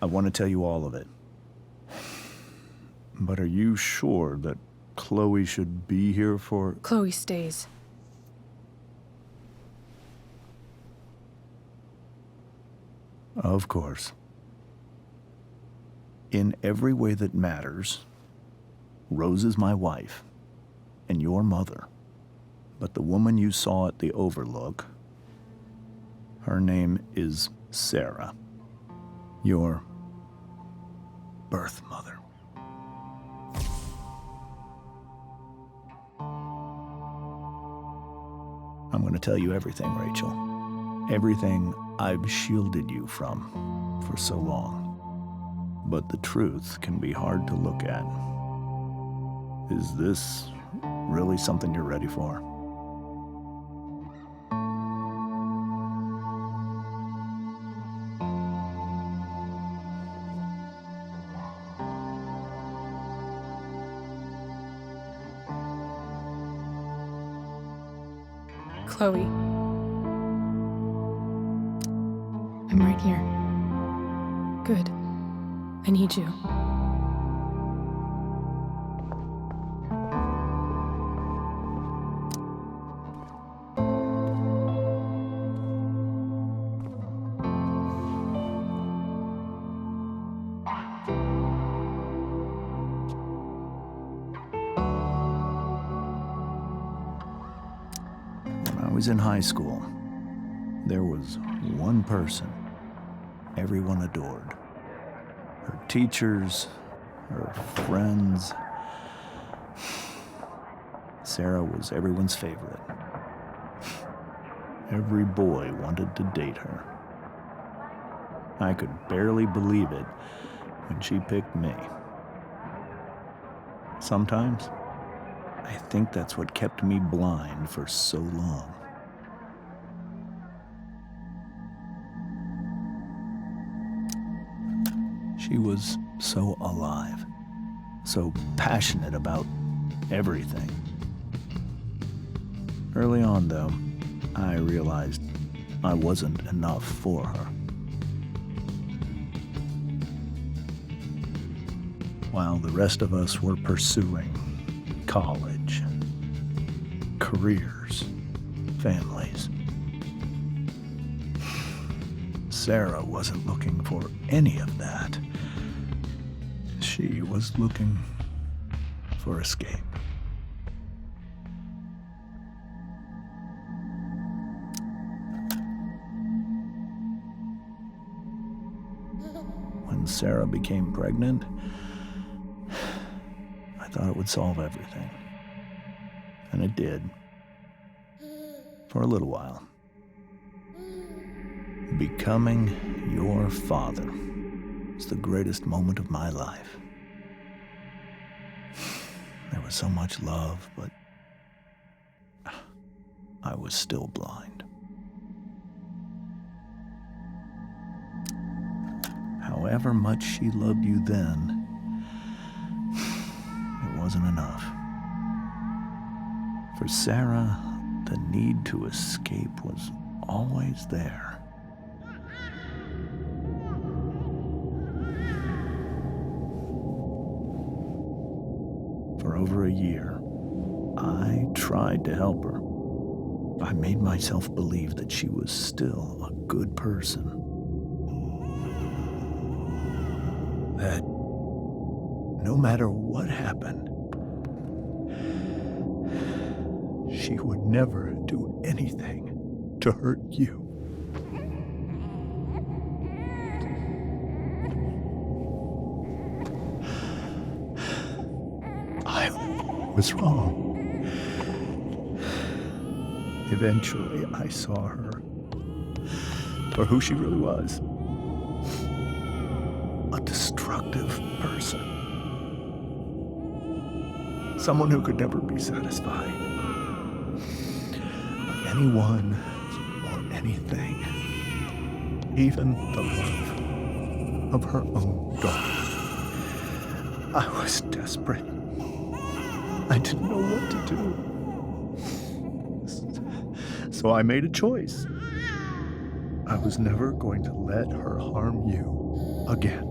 I want to tell you all of it. But are you sure that Chloe should be here for... Chloe stays. Of course. In every way that matters, Rose is my wife and your mother. But the woman you saw at the Overlook, her name is Sarah, your birth mother. I'm going to tell you everything, Rachel. Everything I've shielded you from for so long. But the truth can be hard to look at. Is this really something you're ready for? Chloe. I'm right here. Good. I need you. When I was in high school, there was one person everyone adored. Her teachers, her friends. Sarah was everyone's favorite. Every boy wanted to date her. I could barely believe it when she picked me. Sometimes, I think that's what kept me blind for so long. She was so alive, so passionate about everything. Early on, though, I realized I wasn't enough for her. While the rest of us were pursuing college, careers, families, Sarah wasn't looking for any of that. She was looking for escape. When Sarah became pregnant, I thought it would solve everything. And it did. For a little while. Becoming your father was the greatest moment of my life. There was so much love, but I was still blind. However much she loved you then, it wasn't enough. For Sarah, the need to escape was always there. For over a year, I tried to help her. I made myself believe that she was still a good person. That no matter what happened, she would never do anything to hurt you. I was wrong. Eventually, I saw her for who she really was. A destructive person. Someone who could never be satisfied by anyone or anything. Even the love of her own daughter. I was desperate. I didn't know what to do. So I made a choice. I was never going to let her harm you again.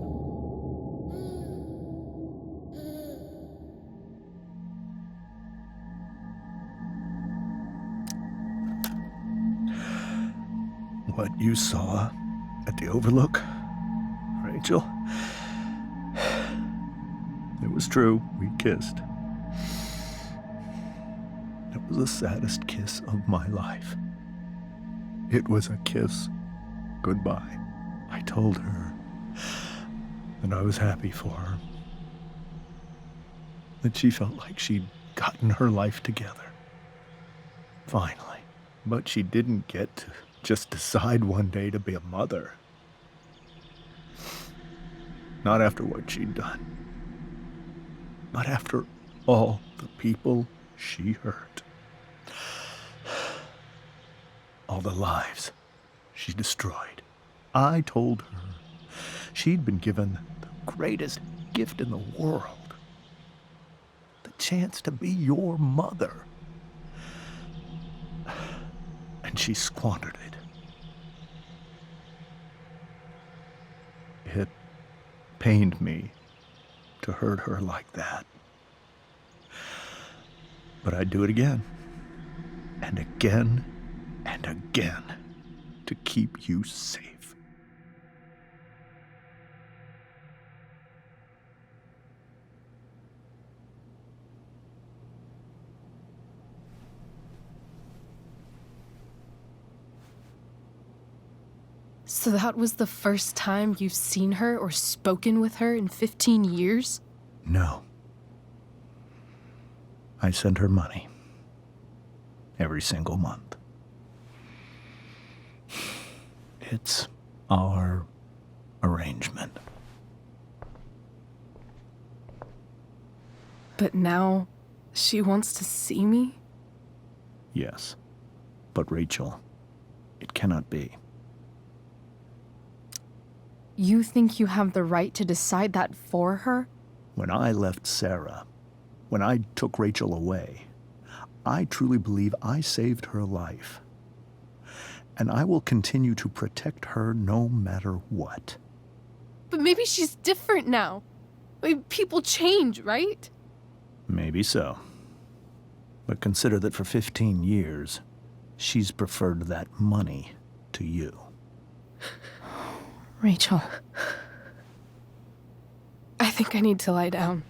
What you saw at the Overlook, Rachel, it was true. We kissed. It was the saddest kiss of my life. It was a kiss goodbye. I told her that I was happy for her, that she felt like she'd gotten her life together. Finally. But she didn't get to just decide one day to be a mother. Not after what she'd done. Not after all the people she hurt. All the lives she destroyed. I told her she'd been given the greatest gift in the world. The chance to be your mother. And she squandered it. It pained me to hurt her like that. But I'd do it again, and again, and again, to keep you safe. So that was the first time you've seen her or spoken with her in 15 years? No. I send her money. Every single month. It's our arrangement. But now she wants to see me? Yes. But Rachel, it cannot be. You think you have the right to decide that for her? When I left Sarah, when I took Rachel away, I truly believe I saved her life. And I will continue to protect her no matter what. But maybe she's different now. People change, right? Maybe so. But consider that for 15 years, she's preferred that money to you. Rachel, I think I need to lie down.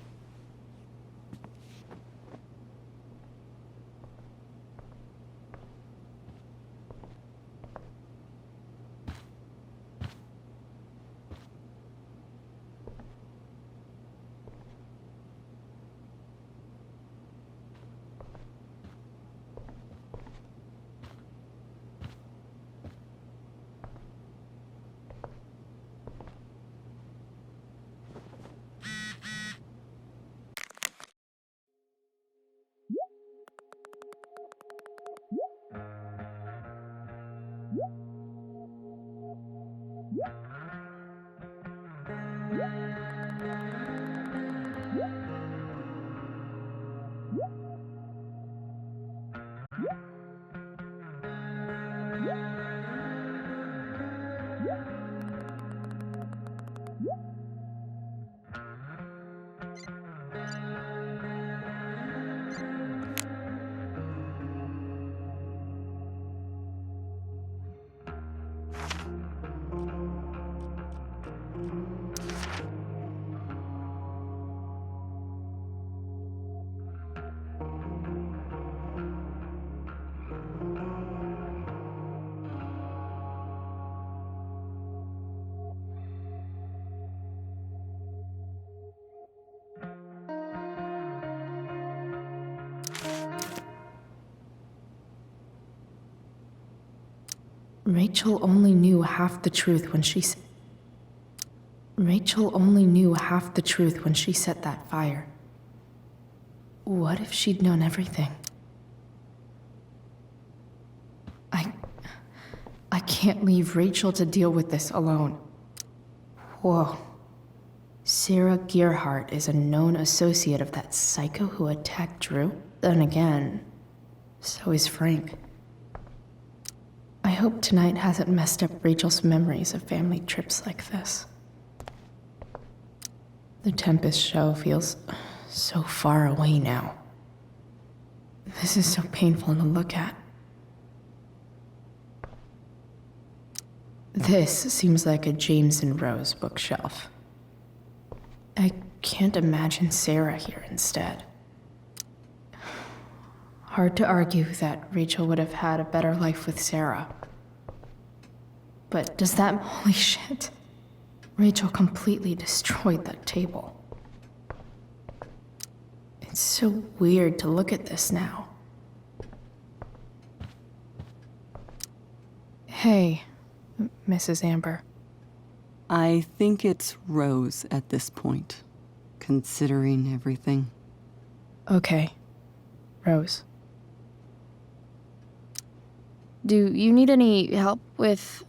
Rachel only knew half the truth when she set that fire. What if she'd known everything? I can't leave Rachel to deal with this alone. Whoa. Sarah Gearhart is a known associate of that psycho who attacked Drew? Then again, so is Frank. I hope tonight hasn't messed up Rachel's memories of family trips like this. The Tempest show feels so far away now. This is so painful to look at. This seems like a James and Rose bookshelf. I can't imagine Sarah here instead. Hard to argue that Rachel would have had a better life with Sarah. But does that... Holy shit. Rachel completely destroyed that table. It's so weird to look at this now. Hey, Mrs. Amber. I think it's Rose at this point, considering everything. Okay, Rose. Do you need any help with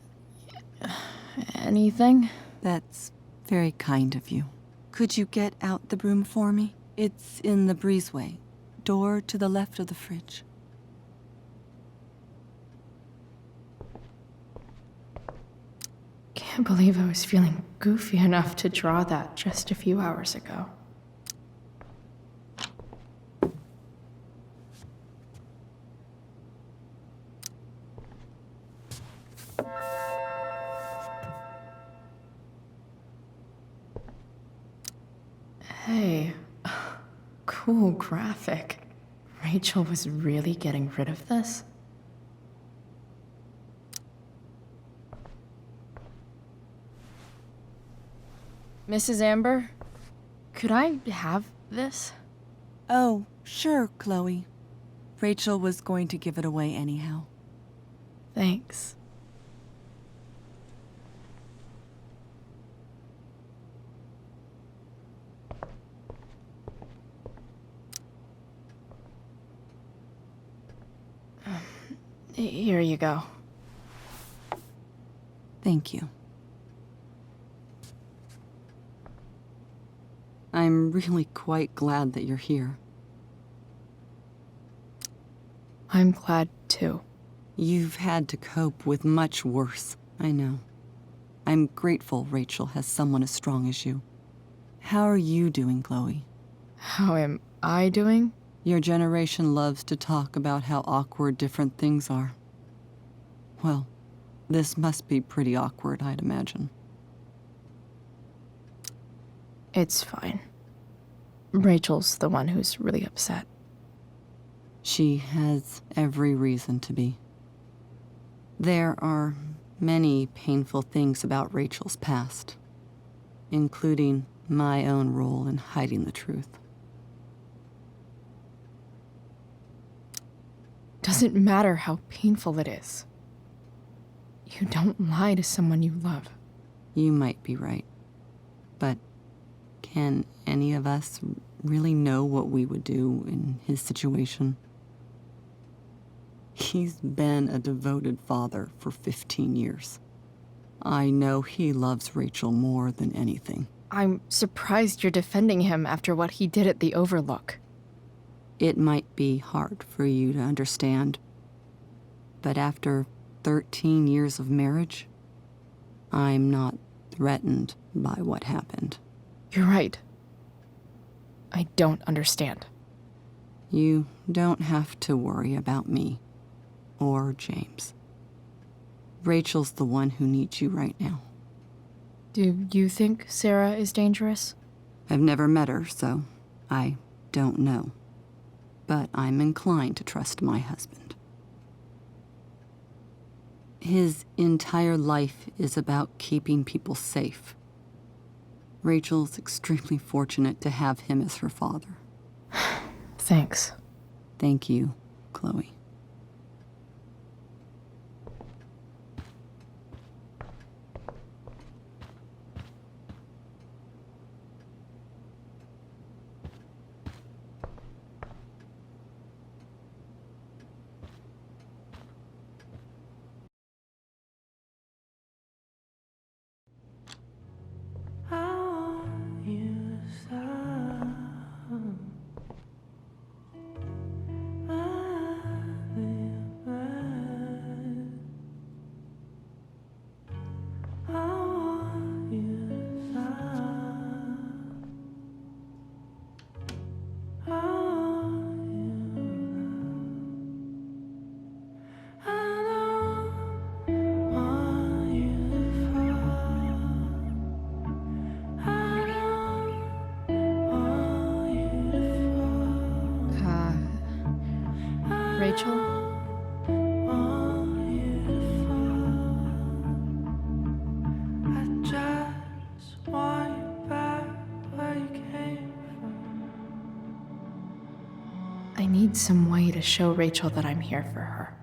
anything? That's very kind of you. Could you get out the broom for me? It's in the breezeway, door to the left of the fridge. Can't believe I was feeling goofy enough to draw that just a few hours ago. Hey, cool graphic. Rachel was really getting rid of this? Mrs. Amber, could I have this? Oh, sure, Chloe. Rachel was going to give it away anyhow. Thanks. Here you go. Thank you. I'm really quite glad that you're here. I'm glad too. You've had to cope with much worse, I know. I'm grateful Rachel has someone as strong as you. How are you doing, Chloe? How am I doing? Your generation loves to talk about how awkward different things are. Well, this must be pretty awkward, I'd imagine. It's fine. Rachel's the one who's really upset. She has every reason to be. There are many painful things about Rachel's past, including my own role in hiding the truth. Doesn't matter how painful it is. You don't lie to someone you love. You might be right, but can any of us really know what we would do in his situation? He's been a devoted father for 15 years. I know he loves Rachel more than anything. I'm surprised you're defending him after what he did at the Overlook. It might be hard for you to understand, but after 13 years of marriage, I'm not threatened by what happened. You're right. I don't understand. You don't have to worry about me or James. Rachel's the one who needs you right now. Do you think Sarah is dangerous? I've never met her, so I don't know. But I'm inclined to trust my husband. His entire life is about keeping people safe. Rachel's extremely fortunate to have him as her father. Thanks. Thank you, Chloe. Rachel? I need some way to show Rachel that I'm here for her.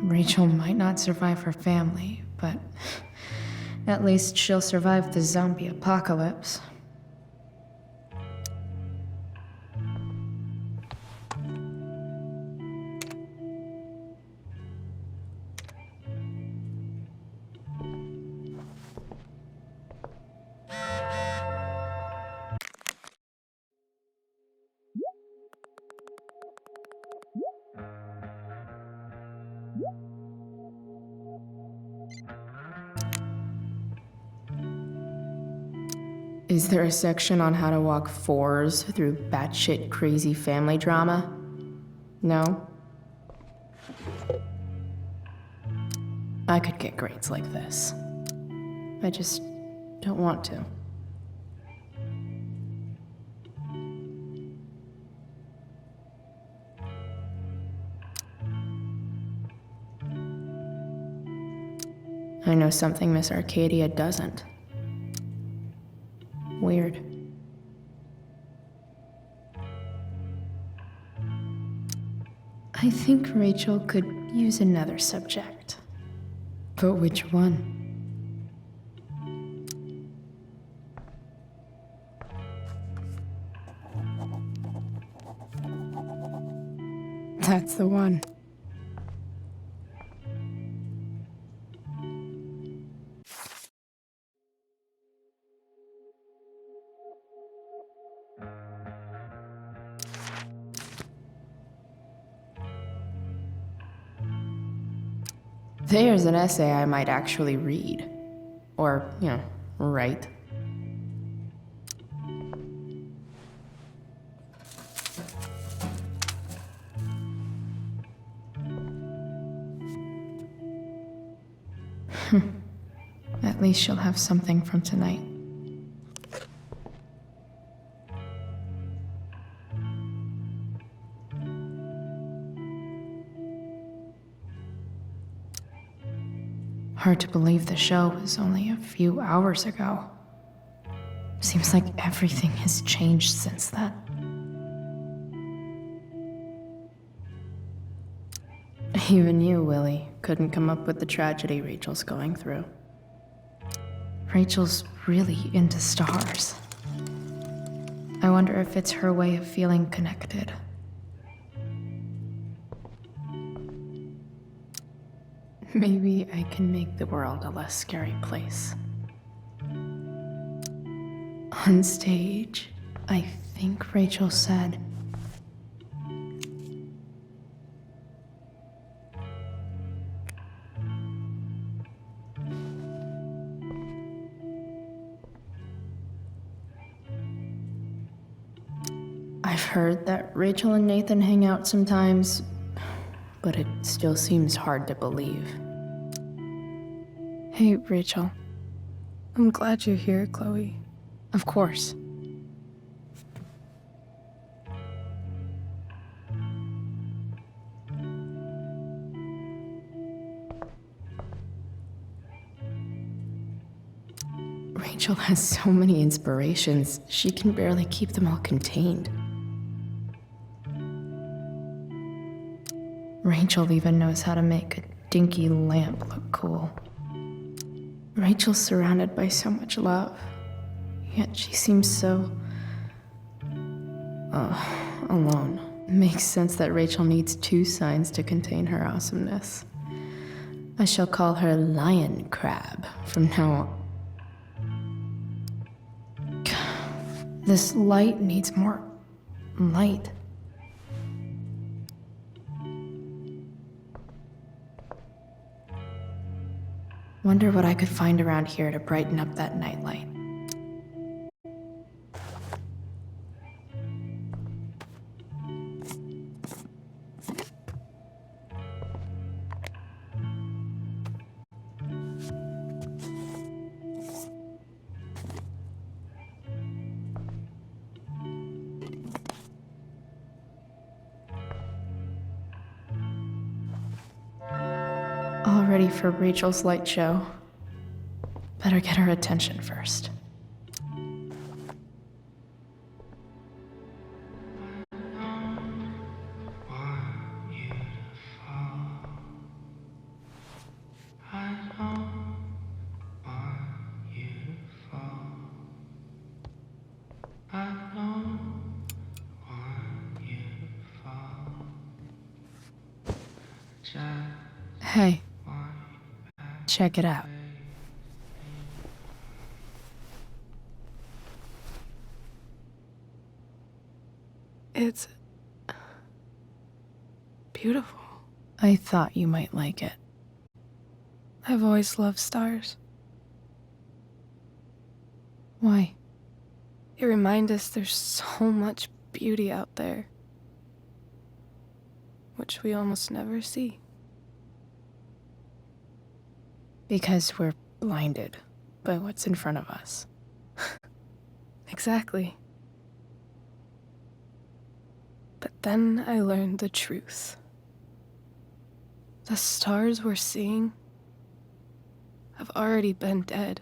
Rachel might not survive her family, but at least she'll survive the zombie apocalypse. Is there a section on how to walk fours through batshit crazy family drama? No? I could get grades like this. I just don't want to. I know something Miss Arcadia doesn't. Weird. I think Rachel could use another subject. But which one? That's the one. There's an essay I might actually read. Or, write. At least she'll have something from tonight. Hard to believe the show was only a few hours ago. Seems like everything has changed since then. Even you, Willie, couldn't come up with the tragedy Rachel's going through. Rachel's really into stars. I wonder if it's her way of feeling connected. Maybe I can make the world a less scary place. On stage, I think Rachel said, I've heard that Rachel and Nathan hang out sometimes, but it still seems hard to believe. Hey, Rachel. I'm glad you're here, Chloe. Of course. Rachel has so many inspirations, she can barely keep them all contained. Rachel even knows how to make a dinky lamp look cool. Rachel's surrounded by so much love, yet she seems so... alone. Makes sense that Rachel needs two signs to contain her awesomeness. I shall call her Lion Crab from now on. This light needs more light. Wonder what I could find around here to brighten up that nightlight. ready for Rachel's light show. Better get her attention first. Hey, check it out. It's beautiful. I thought you might like it. I've always loved stars. Why? They remind us there's so much beauty out there, which we almost never see. Because we're blinded by what's in front of us. Exactly. But then I learned the truth. The stars we're seeing have already been dead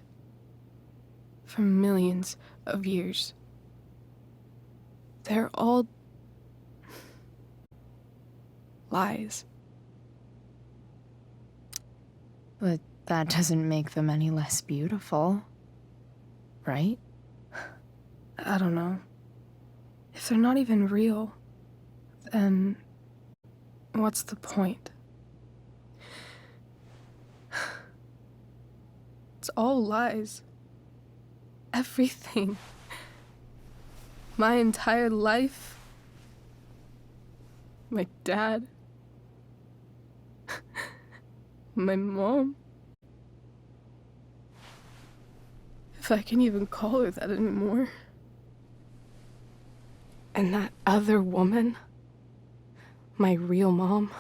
for millions of years. They're all lies. But that doesn't make them any less beautiful, right? I don't know. If they're not even real, then what's the point? It's all lies. Everything. My entire life. My dad. My mom. If I can even call her that anymore. And that other woman, my real mom.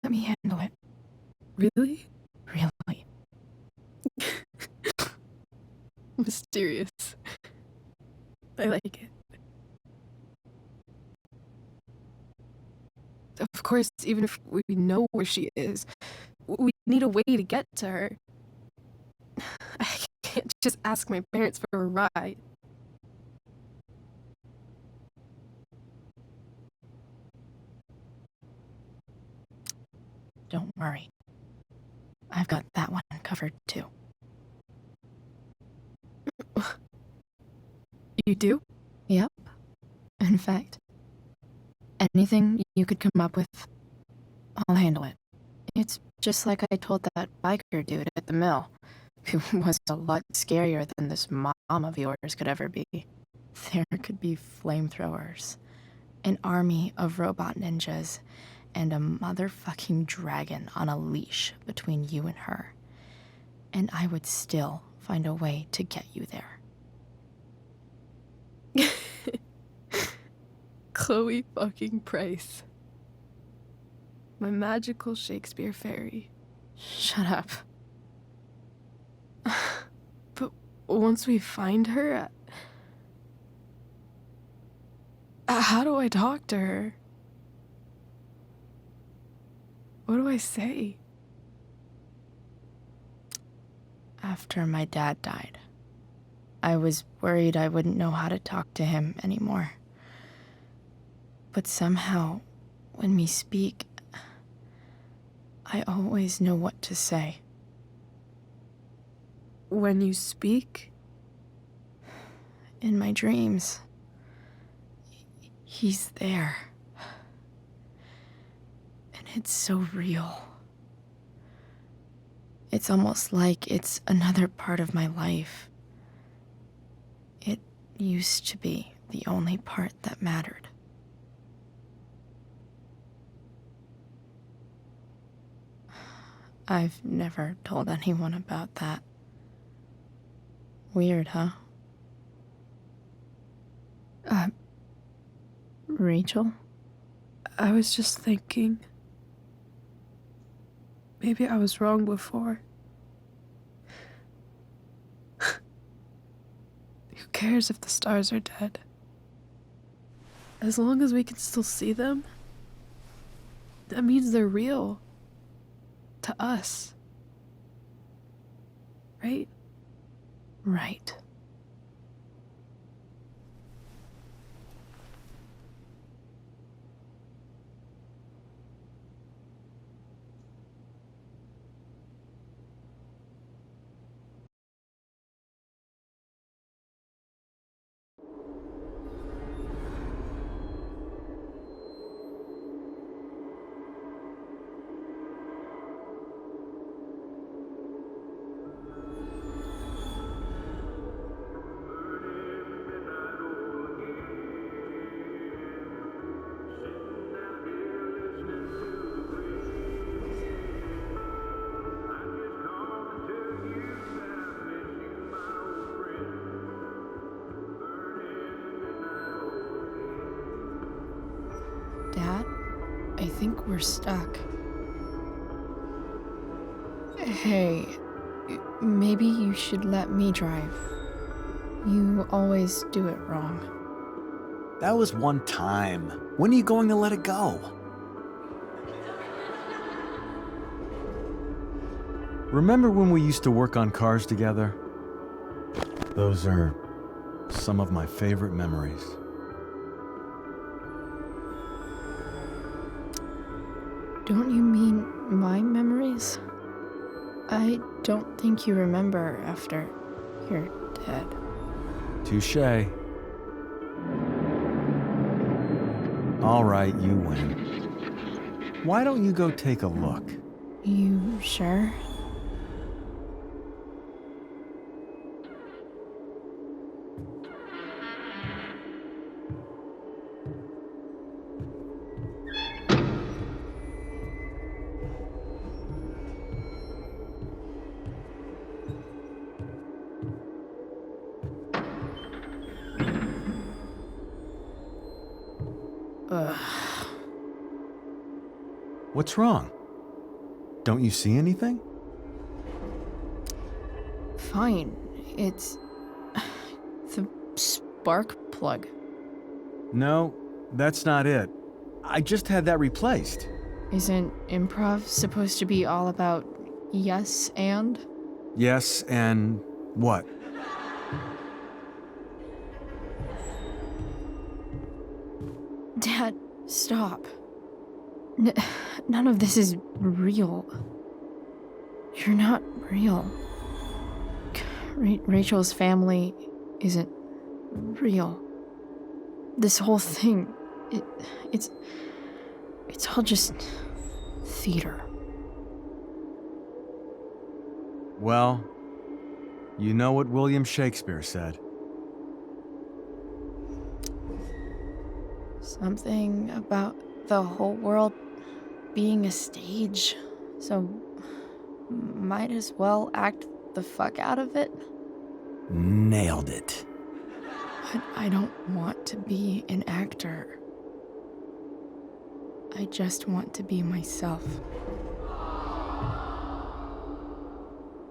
let me handle it. Really? Really. Mysterious. I like it. Of course, even if we know where she is, we need a way to get to her. I can't just ask my parents for a ride. Don't worry. I've got that one covered too. You do? Yep. In fact, anything you could come up with, I'll handle it. It's just like I told that biker dude at the mill, who was a lot scarier than this mom of yours could ever be. There could be flamethrowers, an army of robot ninjas, and a motherfucking dragon on a leash between you and her. And I would still find a way to get you there. Chloe fucking Price. My magical Shakespeare fairy. Shut up. But once we find her, how do I talk to her? What do I say? After my dad died, I was worried I wouldn't know how to talk to him anymore. But somehow, when we speak, I always know what to say. When you speak? In my dreams, he's there. And it's so real. It's almost like it's another part of my life. It used to be the only part that mattered. I've never told anyone about that. Weird, huh? Rachel? I was just thinking. Maybe I was wrong before. Who cares if the stars are dead? As long as we can still see them, that means they're real. To us. Right? Right. Dad, I think we're stuck. Hey, maybe you should let me drive. You always do it wrong. That was one time. When are you going to let it go? Remember when we used to work on cars together? Those are some of my favorite memories. Don't you mean my memories? I don't think you remember after you're dead. Touché. All right, you win. Why don't you go take a look? You sure? What's wrong? Don't you see anything? Fine. It's the spark plug. No, that's not it. I just had that replaced. Isn't improv supposed to be all about yes and? Yes, and what? Dad, stop. None of this is real. You're not real. Rachel's family isn't real. This whole thing, it's all just theater. Well, you know what William Shakespeare said. Something about the whole world being a stage, so might as well act the fuck out of it. Nailed it. But I don't want to be an actor. I just want to be myself.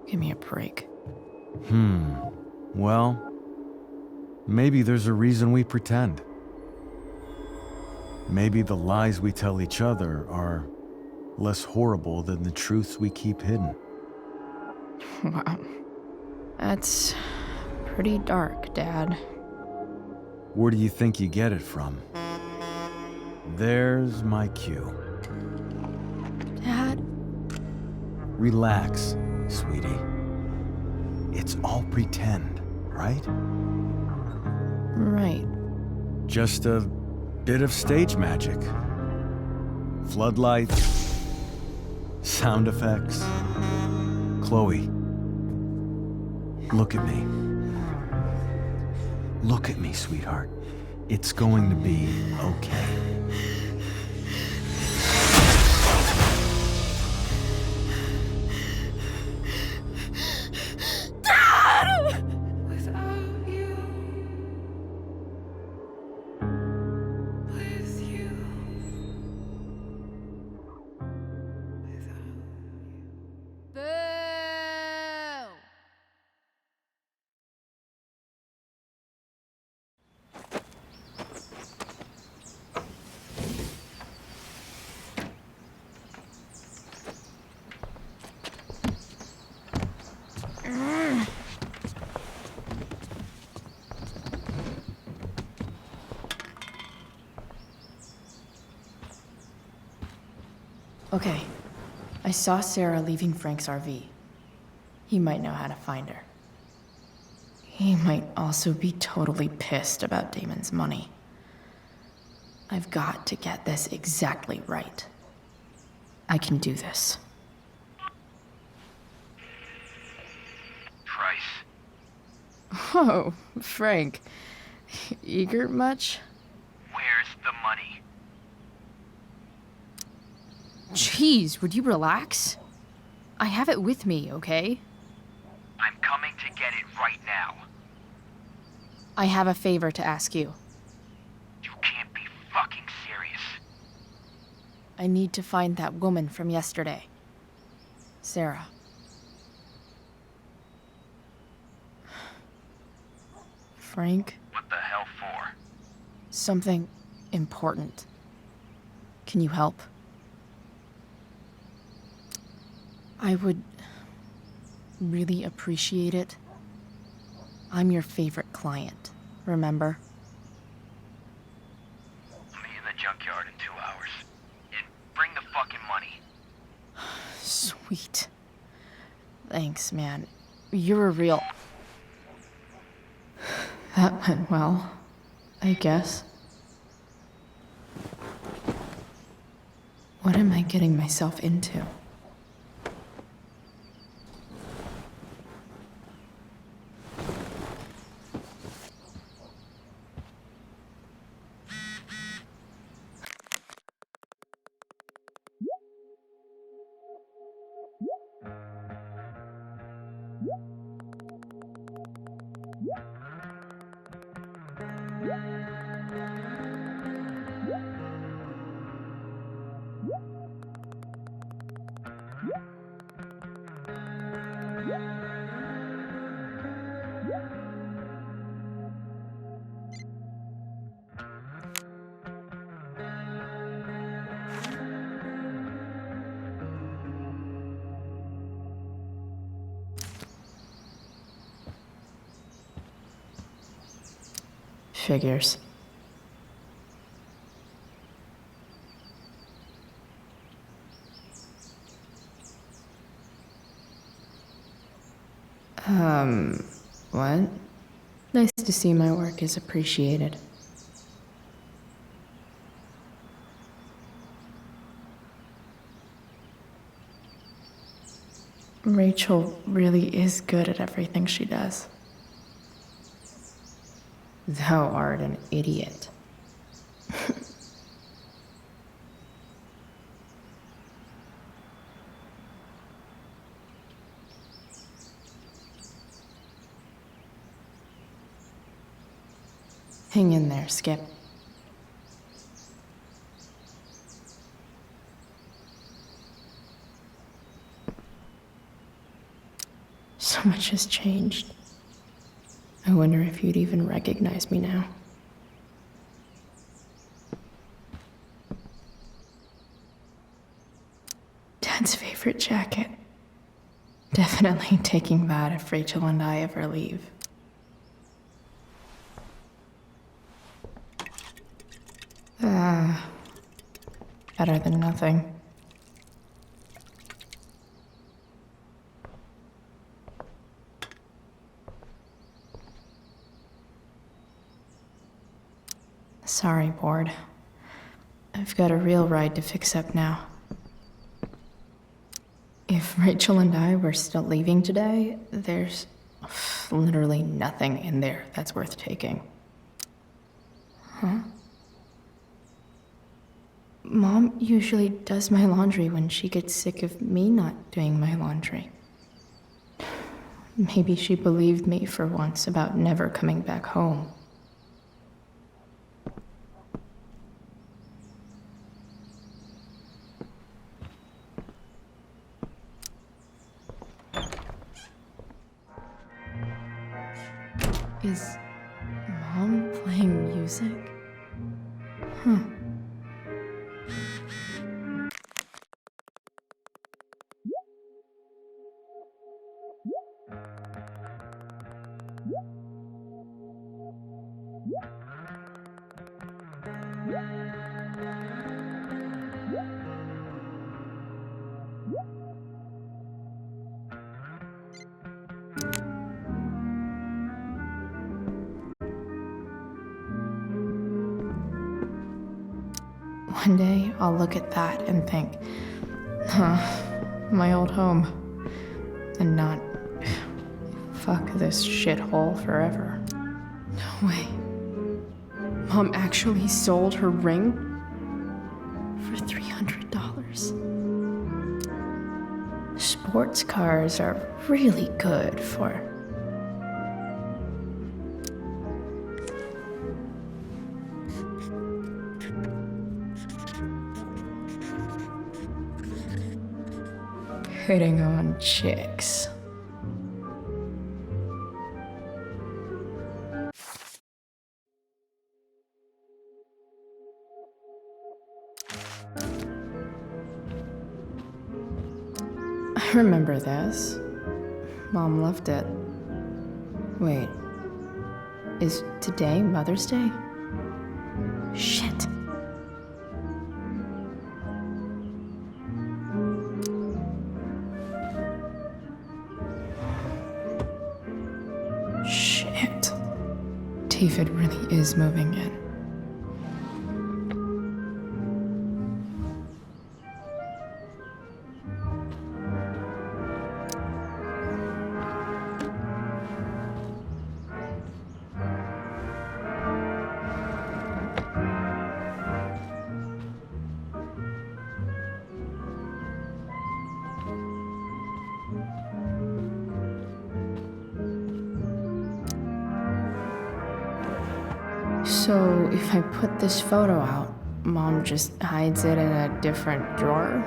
Give me a break. Well, maybe there's a reason we pretend. Maybe the lies we tell each other are less horrible than the truths we keep hidden. Wow. That's pretty dark, Dad. Where do you think you get it from? There's my cue. Dad? Relax, sweetie. It's all pretend, right? Right. Just a bit of stage magic. Floodlights, sound effects. Chloe, look at me. Look at me, sweetheart. It's going to be okay. Okay. I saw Sarah leaving Frank's RV. He might know how to find her. He might also be totally pissed about Damon's money. I've got to get this exactly right. I can do this. Price. Oh, Frank. Eager much? Where's the money? Jeez, would you relax? I have it with me, okay? I'm coming to get it right now. I have a favor to ask you. You can't be fucking serious. I need to find that woman from yesterday. Sarah. Frank, What the hell for? something important. Can you help? I would really appreciate it. I'm your favorite client, remember? I'll be in the junkyard in 2 hours. And bring the fucking money. Sweet. Thanks, man. You're a real... That went well, I guess. What am I getting myself into? Figures. What? Nice to see my work is appreciated. Rachel really is good at everything she does. Thou art an idiot. Hang in there, Skip. So much has changed. I wonder if you'd even recognize me now. Dad's favorite jacket. Definitely taking that if Rachel and I ever leave. Better than nothing. Sorry, bored. I've got a real ride to fix up now. If Rachel and I were still leaving today, there's literally nothing in there that's worth taking. Huh? Mom usually does my laundry when she gets sick of me not doing my laundry. Maybe she believed me for once about never coming back home. Is Mom playing music? Huh. One day, I'll look at that and think, my old home. And not, fuck this shithole forever. No way. Mom actually sold her ring for $300. Sports cars are really good for... hitting on chicks. I remember this. Mom loved it. Wait, is today Mother's Day? Shit. Shit. David really is moving in. So, if I put this photo out, Mom just hides it in a different drawer?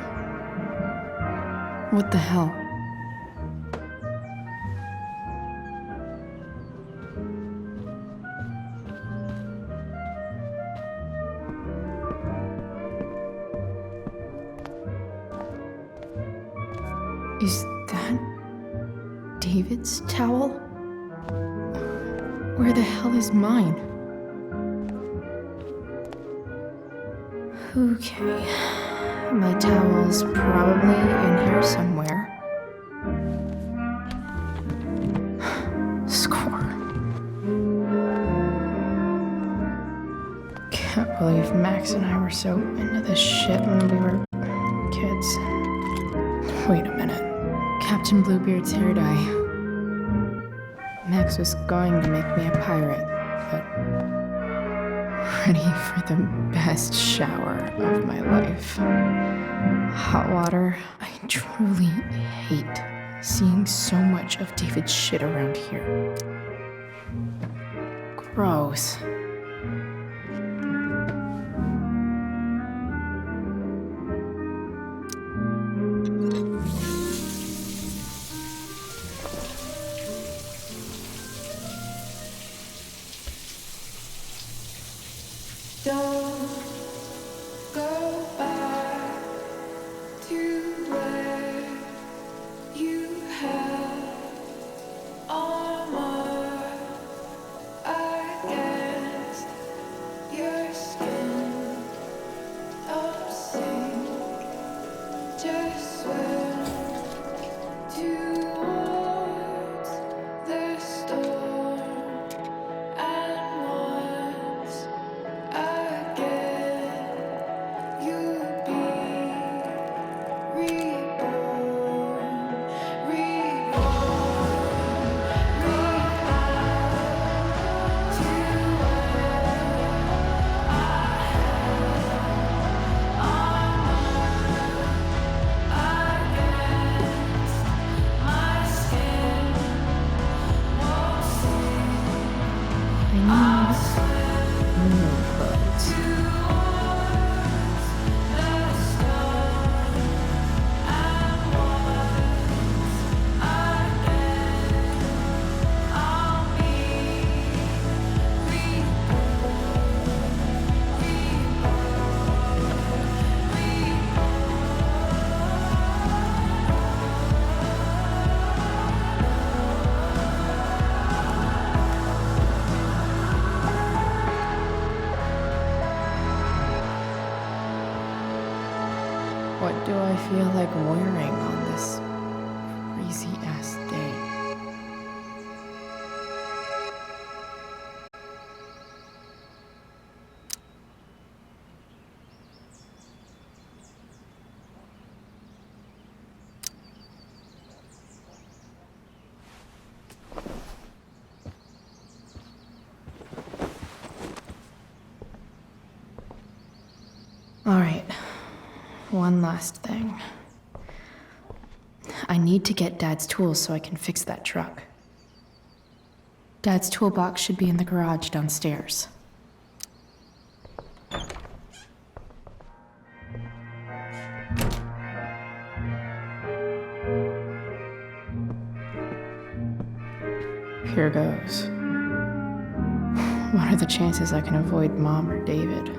What the hell? Is that David's towel? Where the hell is mine? Okay. My towel's probably in here somewhere. Score. Can't believe Max and I were so into this shit when we were kids. Wait a minute. Captain Bluebeard's hair dye. Max was going to make me a pirate, but ready for the best shower of my life. Hot water. I truly hate seeing so much of David's shit around here. Gross. Don't go back to where you had armor against your skin. Don't sink, just swim towards the storm. And once again, you'll be reborn, out to against my skin. Won't I need new clothes. What do I feel like wearing on this crazy ass day? All right. One last thing. I need to get Dad's tools so I can fix that truck. Dad's toolbox should be in the garage downstairs. Here goes. What are the chances I can avoid Mom or David?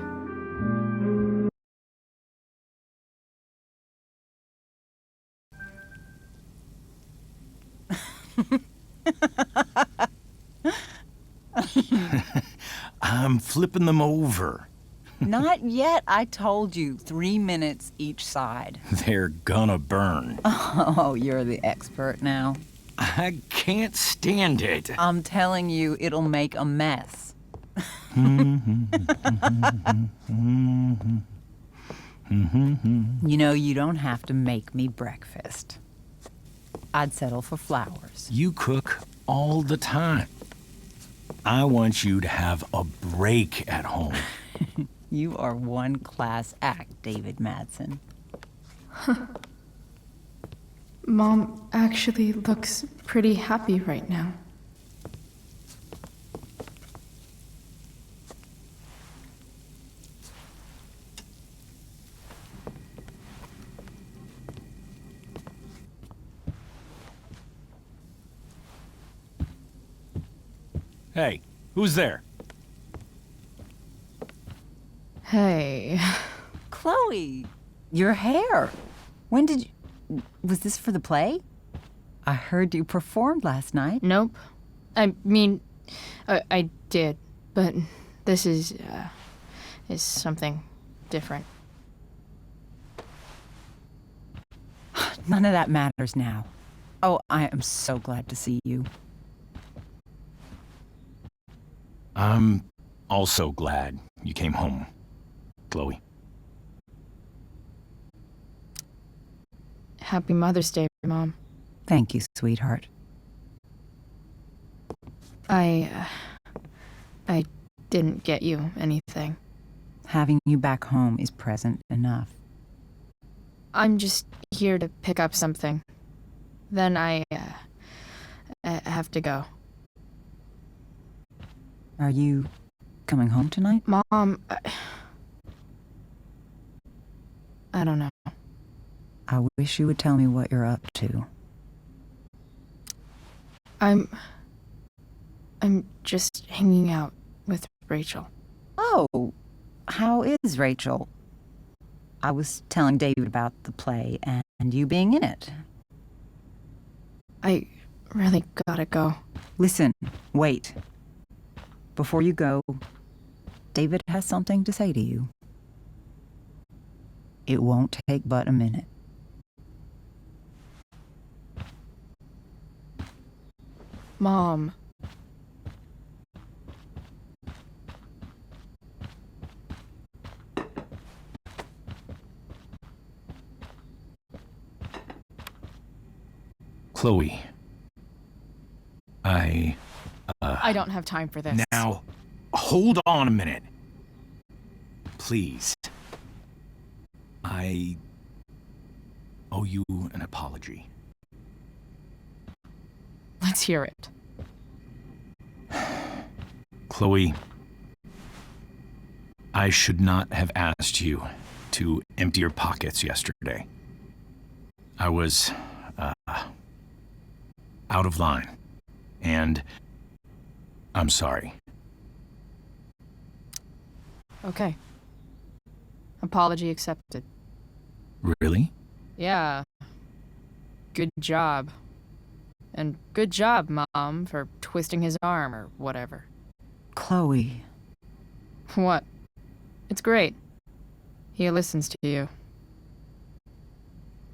I'm flipping them over. Not yet. I told you, 3 minutes each side. They're gonna burn. Oh, you're the expert now. I can't stand it. I'm telling you, it'll make a mess. You know, you don't have to make me breakfast. I'd settle for flowers. You cook all the time. I want you to have a break at home. You are one class act, David Madsen. Mom actually looks pretty happy right now. Hey, who's there? Hey. Chloe, your hair. When did you... Was this for the play? I heard you performed last night. Nope. I mean, I did, but this is something different. None of that matters now. Oh, I am so glad to see you. I'm also glad you came home, Chloe. Happy Mother's Day, Mom. Thank you, sweetheart. I didn't get you anything. Having you back home is present enough. I'm just here to pick up something. Then I have to go. Are you coming home tonight? Mom, I don't know. I wish you would tell me what you're up to. I'm just hanging out with Rachel. Oh, how is Rachel? I was telling David about the play and you being in it. I really gotta go. Listen, wait. Before you go, David has something to say to you. It won't take but a minute. Mom. Chloe. I don't have time for this. Now, hold on a minute. Please. I owe you an apology. Let's hear it. Chloe, I should not have asked you to empty your pockets yesterday. I was, out of line, and I'm sorry. Okay. Apology accepted. Really? Yeah. Good job. And good job, Mom, for twisting his arm or whatever. Chloe. What? It's great. He listens to you.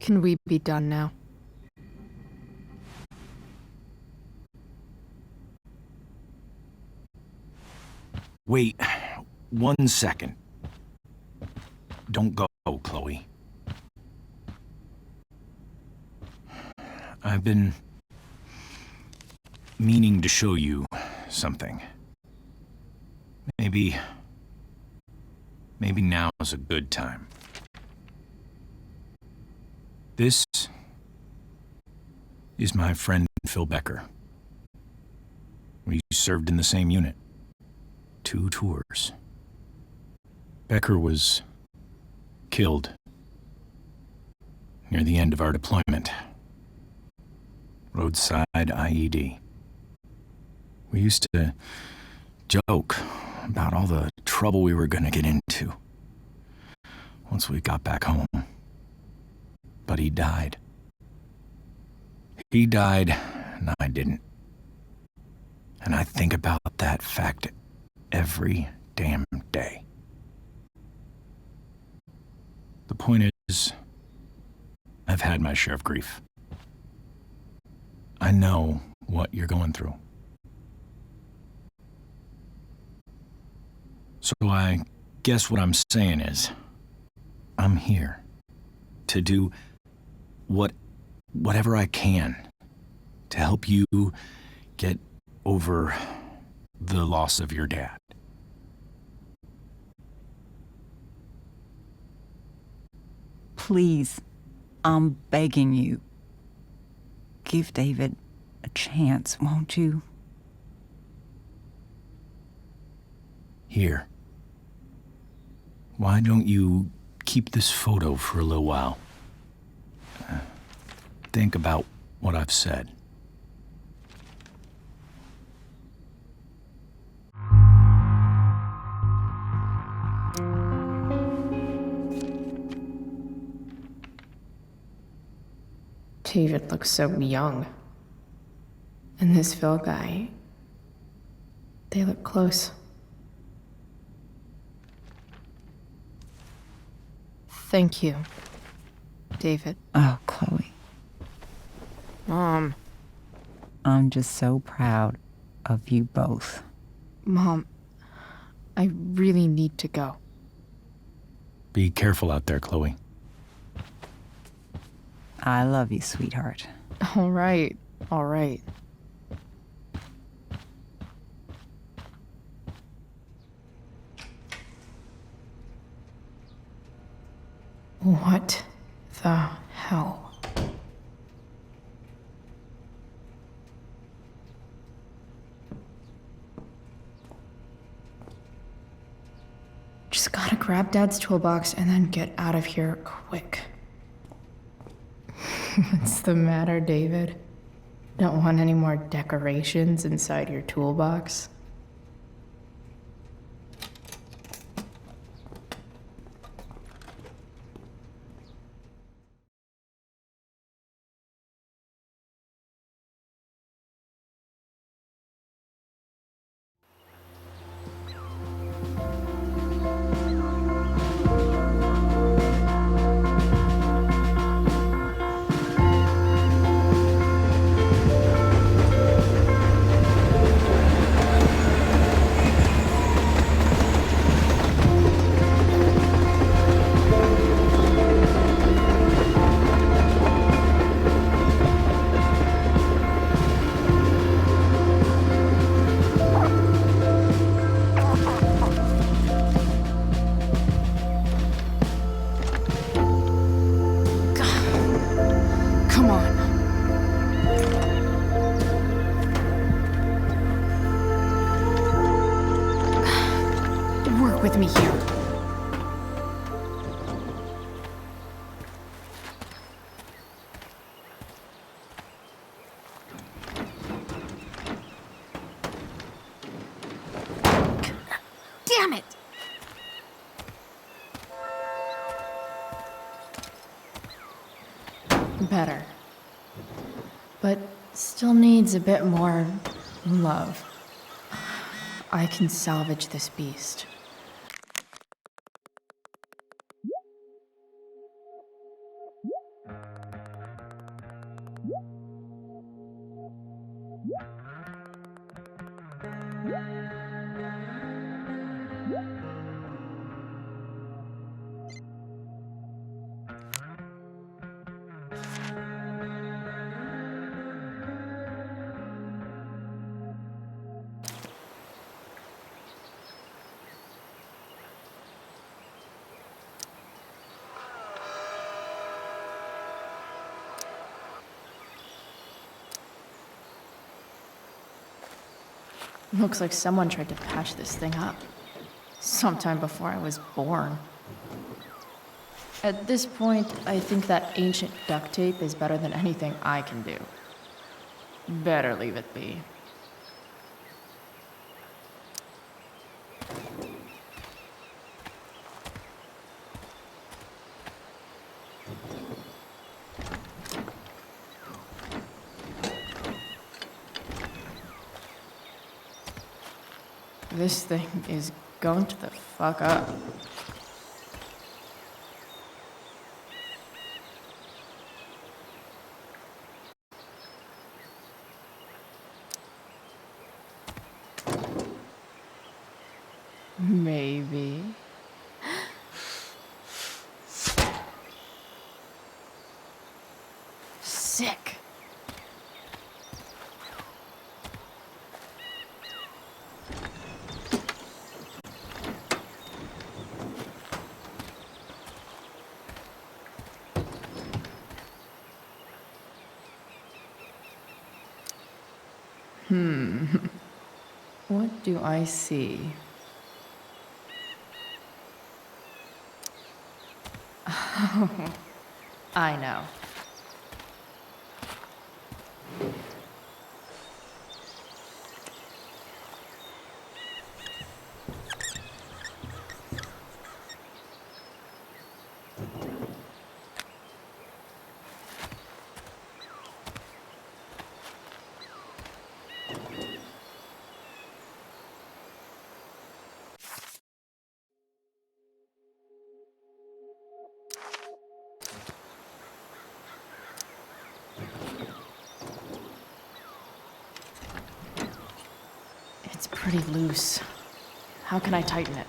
Can we be done now? Wait 1 second. Don't go, Chloe. I've been meaning to show you something. Maybe now's a good time. This is my friend Phil Becker. We served in the same unit. 2 tours. Becker was killed near the end of our deployment. Roadside IED. We used to joke about all the trouble we were gonna get into once we got back home. But he died. He died, and I didn't. And I think about that fact every damn day. The point is, I've had my share of grief. I know what you're going through. So I guess what I'm saying is, I'm here to do whatever I can to help you get over the loss of your dad. Please, I'm begging you. Give David a chance, won't you? Here. Why don't you keep this photo for a little while? Think about what I've said. David looks so young. And this Phil guy, they look close. Thank you, David. Oh, Chloe, Mom. I'm just so proud of you both. Mom, I really need to go. Be careful out there, Chloe. I love you, sweetheart. All right, all right. What the hell? Just gotta grab Dad's toolbox and then get out of here quick. What's the matter, David? Don't want any more decorations inside your toolbox? Come on. Work with me here. Damn it! Better. But still needs a bit more love. I can salvage this beast. Looks like someone tried to patch this thing up. Sometime before I was born. At this point, I think that ancient duct tape is better than anything I can do. Better leave it be. This thing is going to the fuck up. Maybe. Sick. What do I see? I know. pretty loose. How can I tighten it?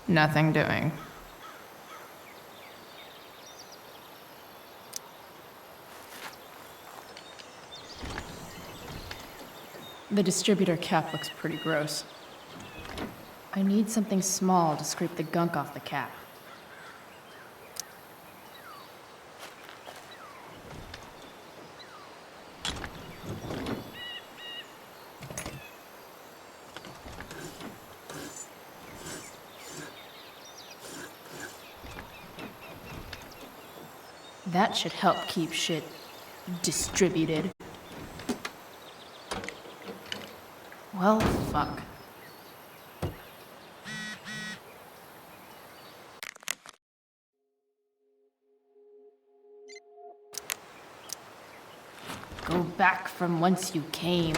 Nothing doing. The distributor cap looks pretty gross. I need something small to scrape the gunk off the cap. That should help keep shit distributed. Well, fuck. Go back from whence you came.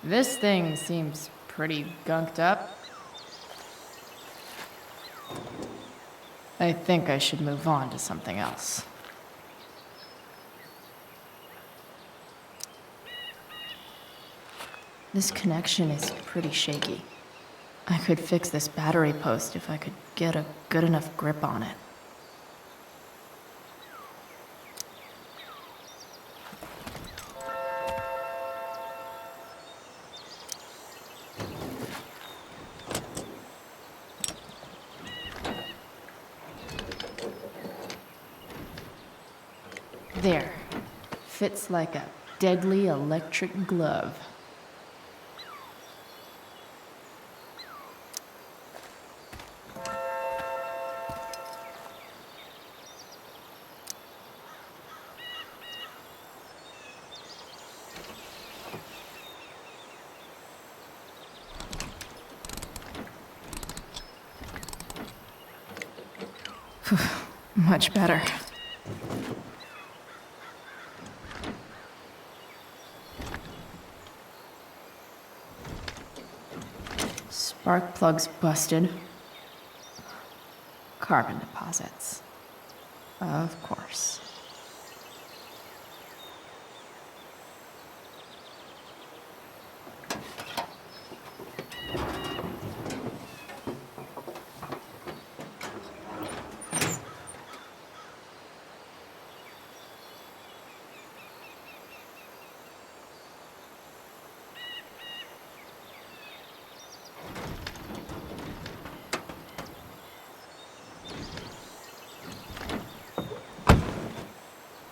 This thing seems pretty gunked up. I think I should move on to something else. This connection is pretty shaky. I could fix this battery post if I could get a good enough grip on it. There. Fits like a deadly electric glove. Much better. Spark plugs busted. Carbon deposits. Of course.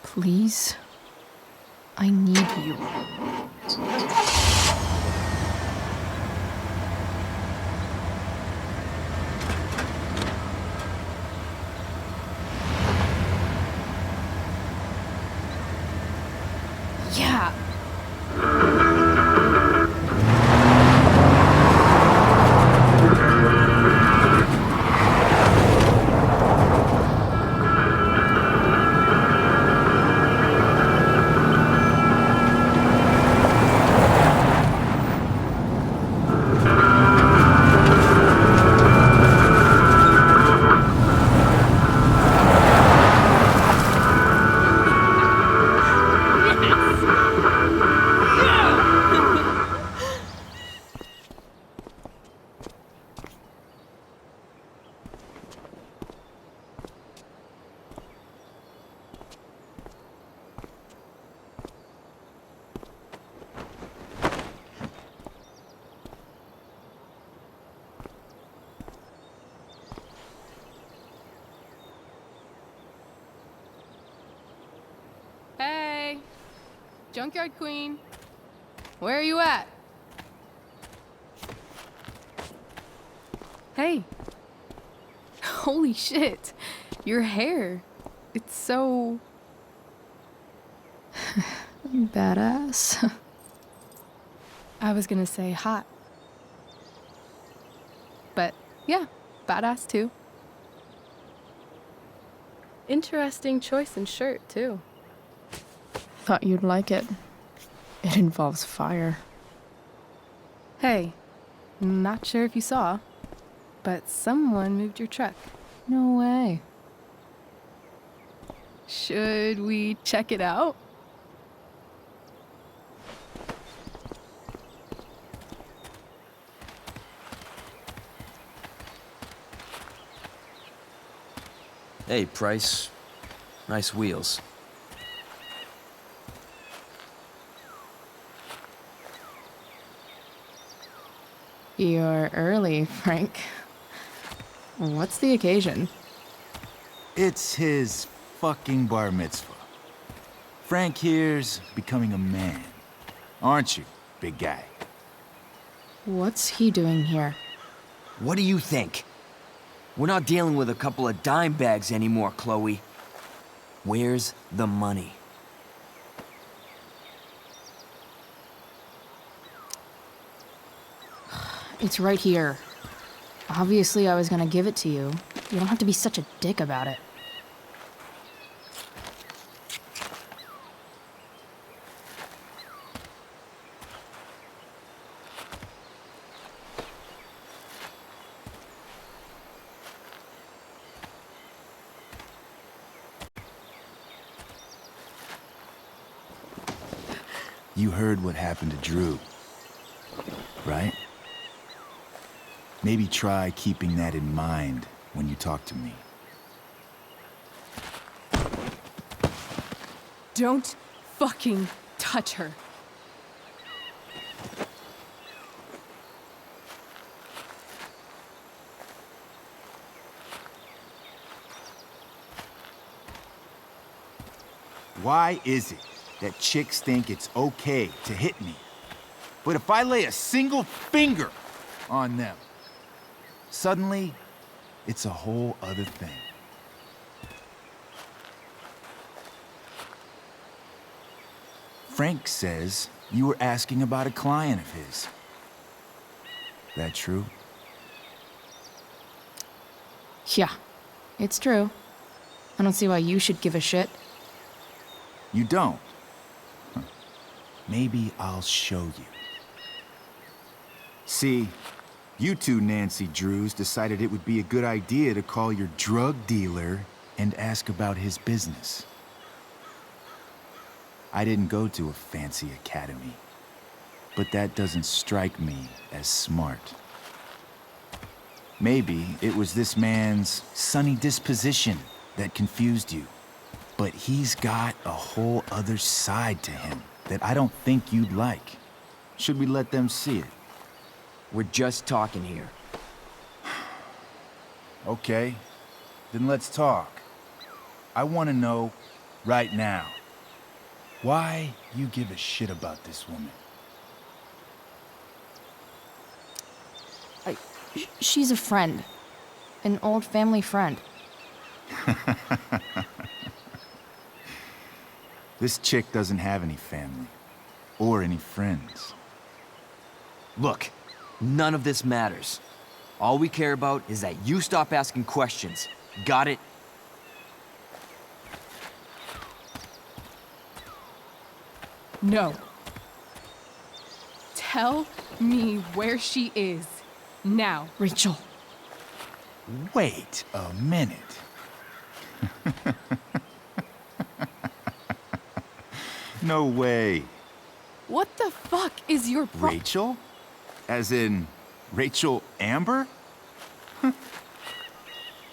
Please, I need you. Yeah. Hey, Junkyard Queen, where are you at? Hey, holy shit, your hair, it's so Badass. I was gonna say hot. But yeah, badass too. Interesting choice in shirt, too. Thought you'd like it. It involves fire. Hey, not sure if you saw, but someone moved your truck. No way. Should we check it out? Hey, Price. Nice wheels. You're early, Frank. What's the occasion? It's his fucking bar mitzvah. Frank here's becoming a man. Aren't you, big guy? What's he doing here? What do you think? We're not dealing with a couple of dime bags anymore, Chloe. Where's the money? It's right here. Obviously, I was gonna give it to you. You don't have to be such a dick about it. You heard what happened to Drew, right? Maybe try keeping that in mind when you talk to me. Don't fucking touch her. Why is it that chicks think it's okay to hit me? But if I lay a single finger on them, suddenly it's a whole other thing. Frank says you were asking about a client of his. That true? Yeah, it's true. I don't see why you should give a shit. You don't? Huh. Maybe I'll show you. See, you two Nancy Drews decided it would be a good idea to call your drug dealer and ask about his business. I didn't go to a fancy academy, but that doesn't strike me as smart. Maybe it was this man's sunny disposition that confused you. But he's got a whole other side to him that I don't think you'd like. Should we let them see it? We're just talking here. Okay, then let's talk. I want to know right now why you give a shit about this woman. She's a friend. An old family friend. This chick doesn't have any family or any friends. Look, none of this matters. All we care about is that you stop asking questions. Got it? No. Tell me where she is. Now. Rachel. Wait a minute. No way. What the fuck is your Rachel? As in, Rachel Amber?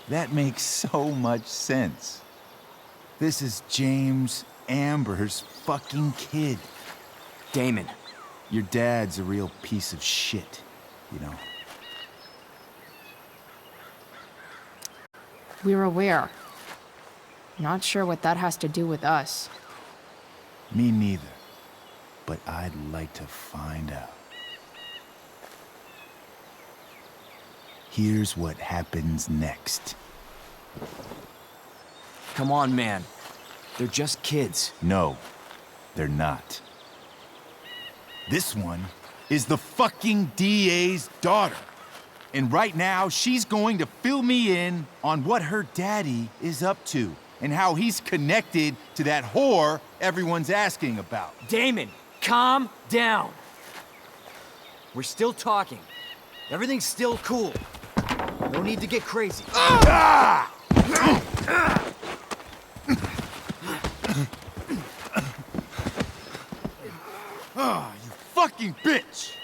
That makes so much sense. This is James Amber's fucking kid. Damon. Your dad's a real piece of shit, you know? We're aware. Not sure what that has to do with us. Me neither. But I'd like to find out. Here's what happens next. Come on, man. They're just kids. No, they're not. This one is the fucking DA's daughter. And right now, she's going to fill me in on what her daddy is up to and how he's connected to that whore everyone's asking about. Damon, calm down. We're still talking. Everything's still cool. No need to get crazy. You fucking bitch!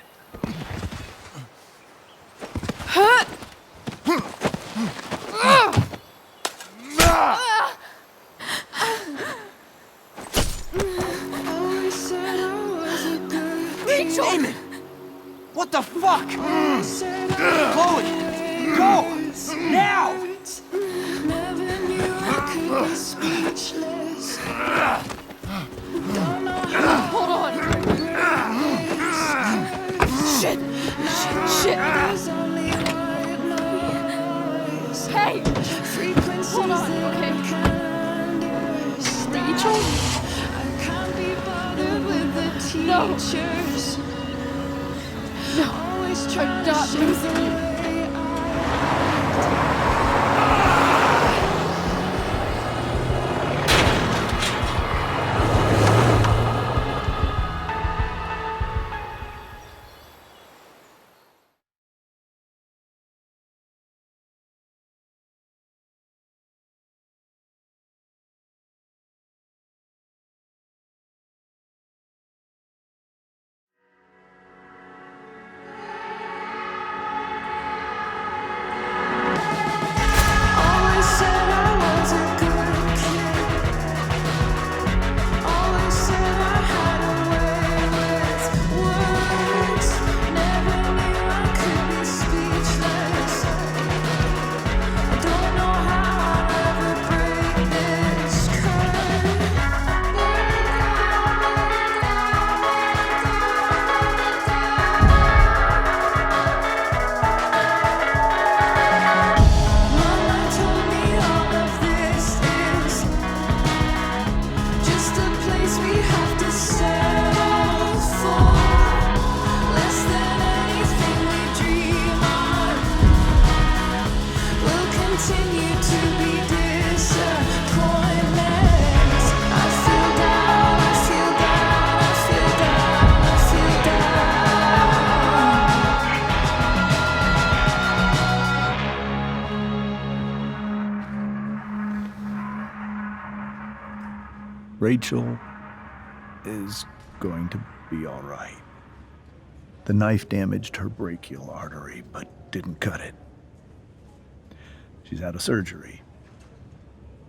Rachel! Damon! What the fuck? Chloe! Go! Now! Never knew I could be speechless. Don't know how. Hold on! Shit! Shit! There's only white noise. Hey! Frequencies Hold on, that okay. I can't understand. Rachel? I can't be bothered with the No. teachers. No, Always I'm trying to not show losing the you. way I always said I was a good kid. Always said I had a way with words. Never knew I could be speechless. I don't know how I'll ever break this Mama told me all of this is just a place we have to settle for. Less than anything we dream of. We'll continue to be disappointments. I feel down, I feel down, I feel down, I feel down. Rachel is going to be all right. The knife damaged her brachial artery, but didn't cut it. She's had a surgery,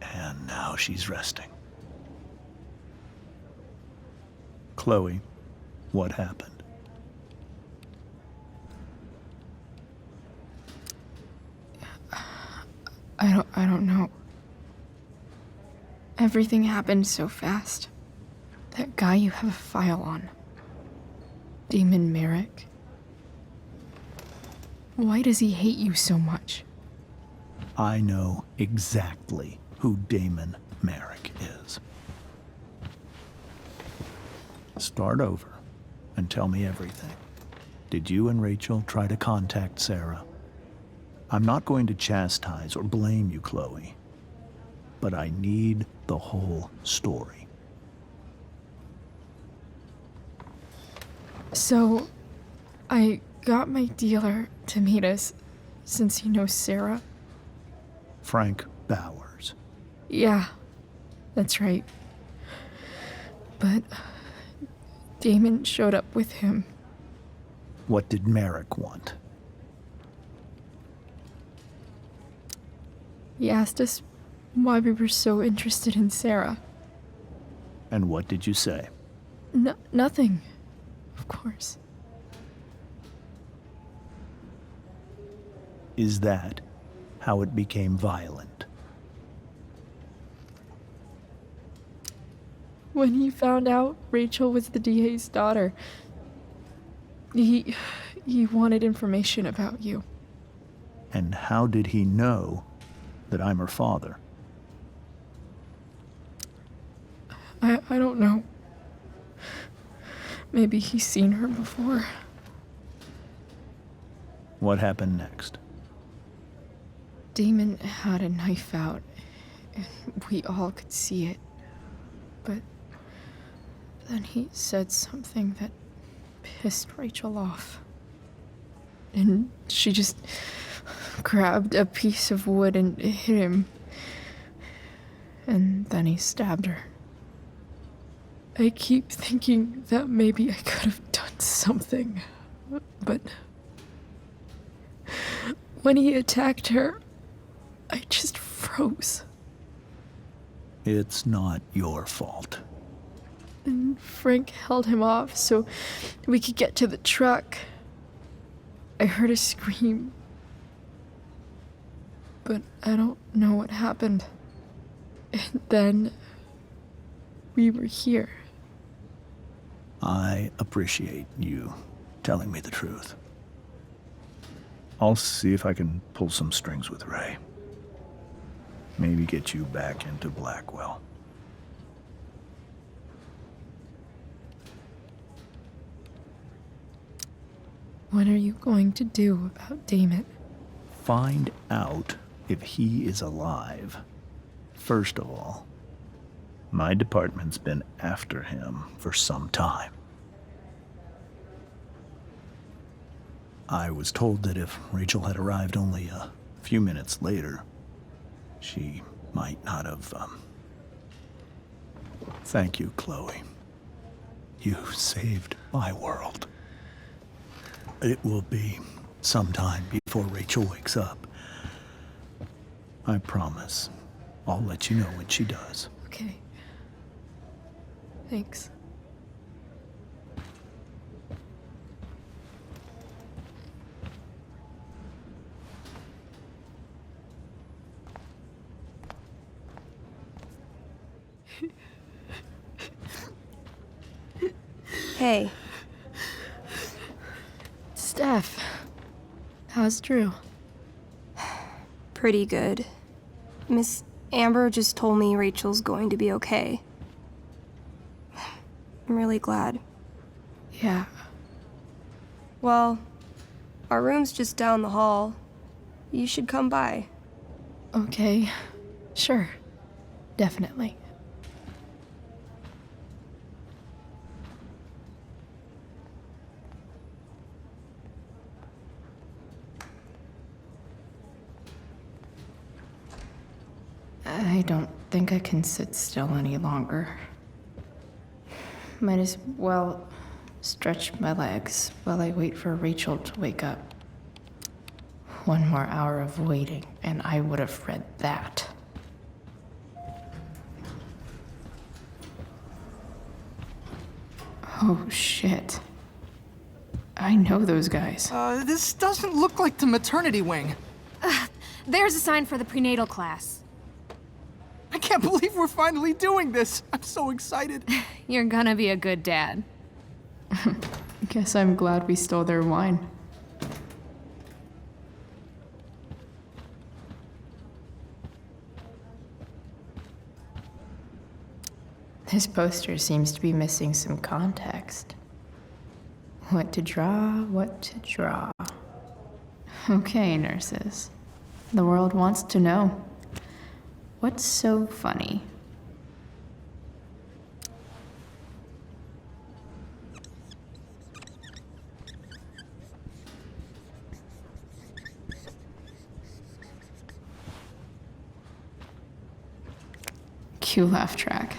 and now she's resting. Chloe, what happened? I don't know. Everything happened so fast. That guy you have a file on. Damon Merrick. Why does he hate you so much? I know exactly who Damon Merrick is. Start over and tell me everything. Did you and Rachel try to contact Sarah? I'm not going to chastise or blame you, Chloe, but I need the whole story. So, I got my dealer to meet us, since he knows Sarah. Frank Bowers. Yeah, that's right. But Damon showed up with him. What did Merrick want? He asked us why we were so interested in Sarah. And what did you say? Nothing, of course. Is that how it became violent? When he found out Rachel was the DA's daughter, he wanted information about you. And how did he know that I'm her father? I don't know. Maybe he's seen her before. What happened next? Damon had a knife out, and we all could see it. But then he said something that pissed Rachel off. And she just grabbed a piece of wood and hit him. And then he stabbed her. I keep thinking that maybe I could have done something, but when he attacked her, I just froze. It's not your fault. And Frank held him off so we could get to the truck. I heard a scream, but I don't know what happened. And then we were here. I appreciate you telling me the truth. I'll see if I can pull some strings with Ray. Maybe get you back into Blackwell. What are you going to do about Damon? Find out if he is alive. First of all, my department's been after him for some time. I was told that if Rachel had arrived only a few minutes later, she might not have, Thank you, Chloe. You saved my world. It will be some time before Rachel wakes up. I promise. I'll let you know when she does. Okay. Thanks. Hey. Steph, how's Drew? Pretty good. Miss Amber just told me Rachel's going to be okay. I'm really glad. Yeah. Well, our room's just down the hall. You should come by. Okay. Sure. Definitely. I don't think I can sit still any longer. Might as well stretch my legs while I wait for Rachel to wake up. One more hour of waiting, and I would have read that. Oh, shit. I know those guys. This doesn't look like the maternity wing. There's a sign for the prenatal class. I can't believe we're finally doing this. I'm so excited. You're gonna be a good dad. Guess I'm glad we stole their wine. This poster seems to be missing some context. What to draw, what to draw. Okay, nurses. The world wants to know. What's so funny? Cue laugh track.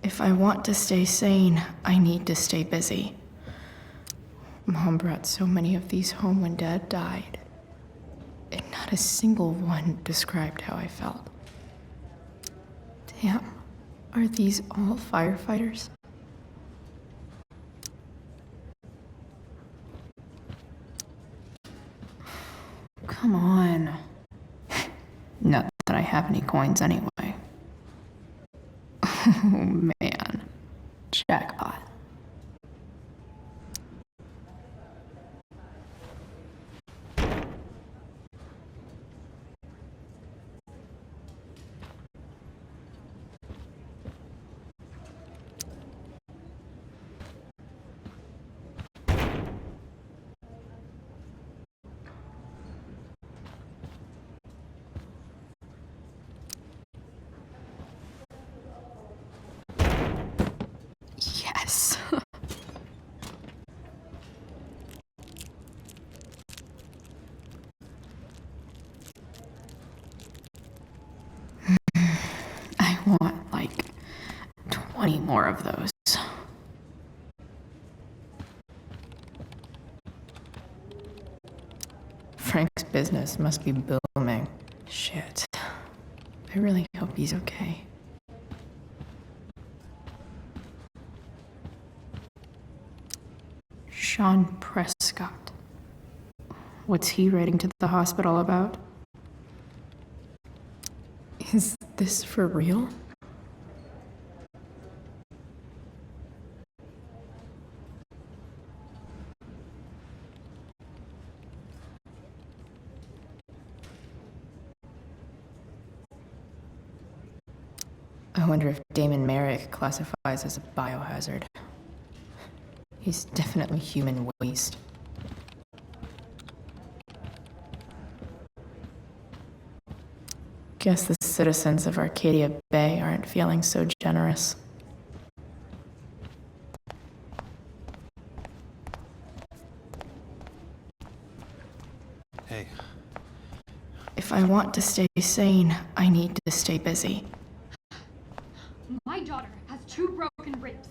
If I want to stay sane, I need to stay busy. Mom brought so many of these home when Dad died, and not a single one described how I felt. Damn, are these all firefighters? Come on. Not that I have any coins anyway. Oh man, jackpot. want like 20 more of those. Frank's business must be booming. Shit. I really hope he's okay. Sean Prescott. What's he writing to the hospital about? Is this for real? I wonder if Damon Merrick classifies as a biohazard. He's definitely human waste. Guess the citizens of Arcadia Bay aren't feeling so generous. Hey. If I want to stay sane, I need to stay busy. My daughter has 2 broken ribs.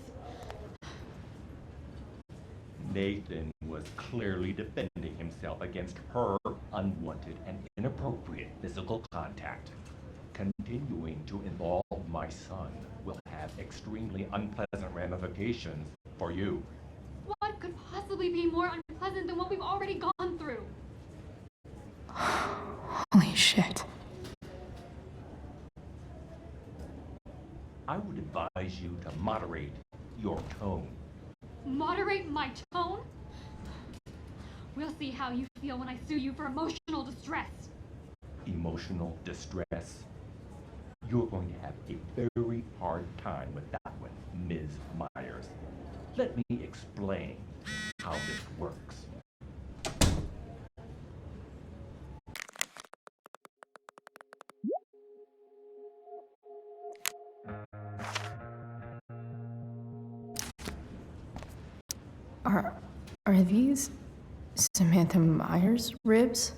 Nathan was clearly defending himself against her unwanted and inappropriate physical contact. Continuing to involve my son will have extremely unpleasant ramifications for you. What could possibly be more unpleasant than what we've already gone through? Holy shit. I would advise you to moderate your tone. Moderate my tone? We'll see how you feel when I sue you for emotional distress. Emotional distress? You're going to have a very hard time with that one, Ms. Myers. Let me explain how this works. Are these Samantha Myers ribs?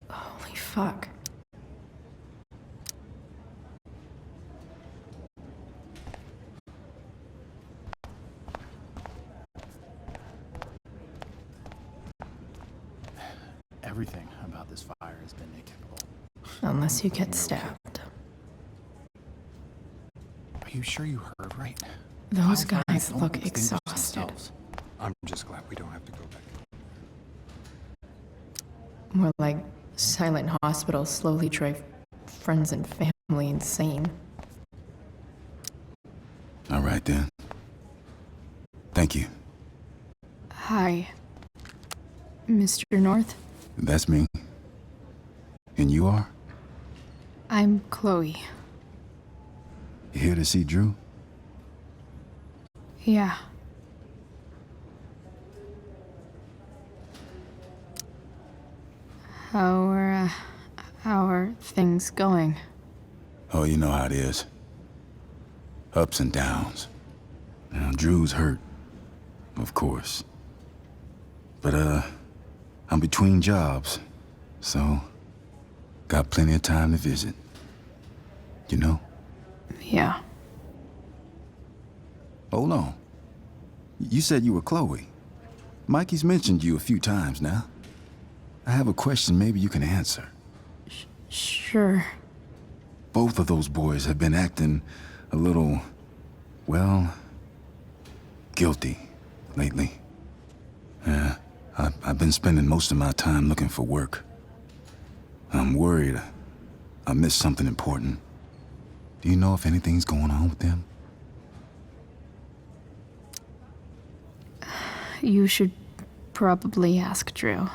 Holy fuck. Everything about this fire has been atypical. Unless you get stabbed. Are you sure you heard right? Those Wildfires guys don't look extinguish exhausted. themselves. I'm just glad we don't have to go back. More like silent hospitals slowly drive friends and family insane. All right then. Thank you. Hi, Mr. North. That's me. And you are? I'm Chloe. You here to see Drew? Yeah. How are things going? Oh, you know how it is. Ups and downs. Now, Drew's hurt, of course. But, I'm between jobs, so got plenty of time to visit. You know? Yeah. Hold on. You said you were Chloe. Mikey's mentioned you a few times now. I have a question maybe you can answer. Sure. Both of those boys have been acting a little, well, guilty lately. Yeah, I've been spending most of my time looking for work. I'm worried I missed something important. Do you know if anything's going on with them? You should probably ask Drew.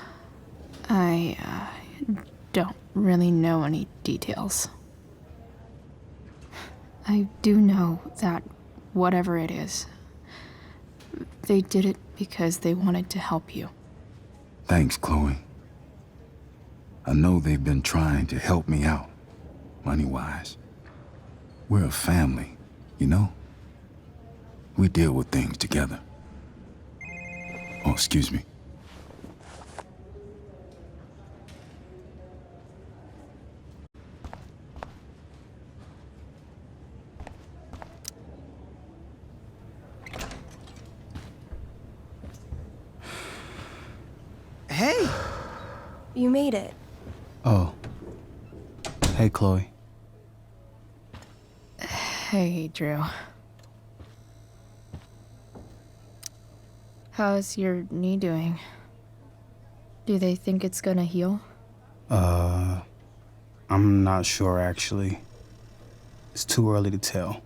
I don't really know any details. I do know that whatever it is, they did it because they wanted to help you. Thanks, Chloe. I know they've been trying to help me out, money-wise. We're a family, you know? We deal with things together. Oh, excuse me. You made it. Oh. Hey, Chloe. Hey, Drew. How's your knee doing? Do they think it's gonna heal? I'm not sure, actually. It's too early to tell.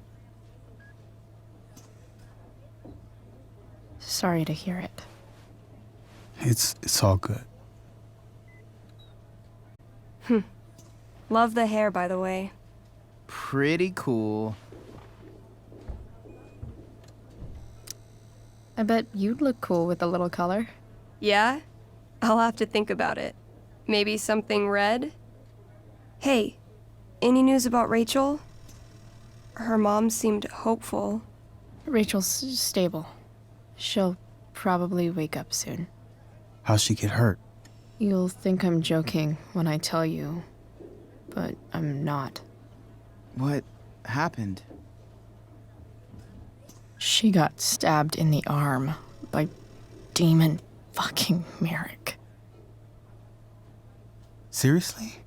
Sorry to hear it. It's all good. Love the hair, by the way. Pretty cool. I bet you'd look cool with a little color. Yeah? I'll have to think about it. Maybe something red? Hey, any news about Rachel? Her mom seemed hopeful. Rachel's stable. She'll probably wake up soon. How'd she get hurt? You'll think I'm joking when I tell you, but I'm not. What happened? She got stabbed in the arm by Demon fucking Merrick. Seriously?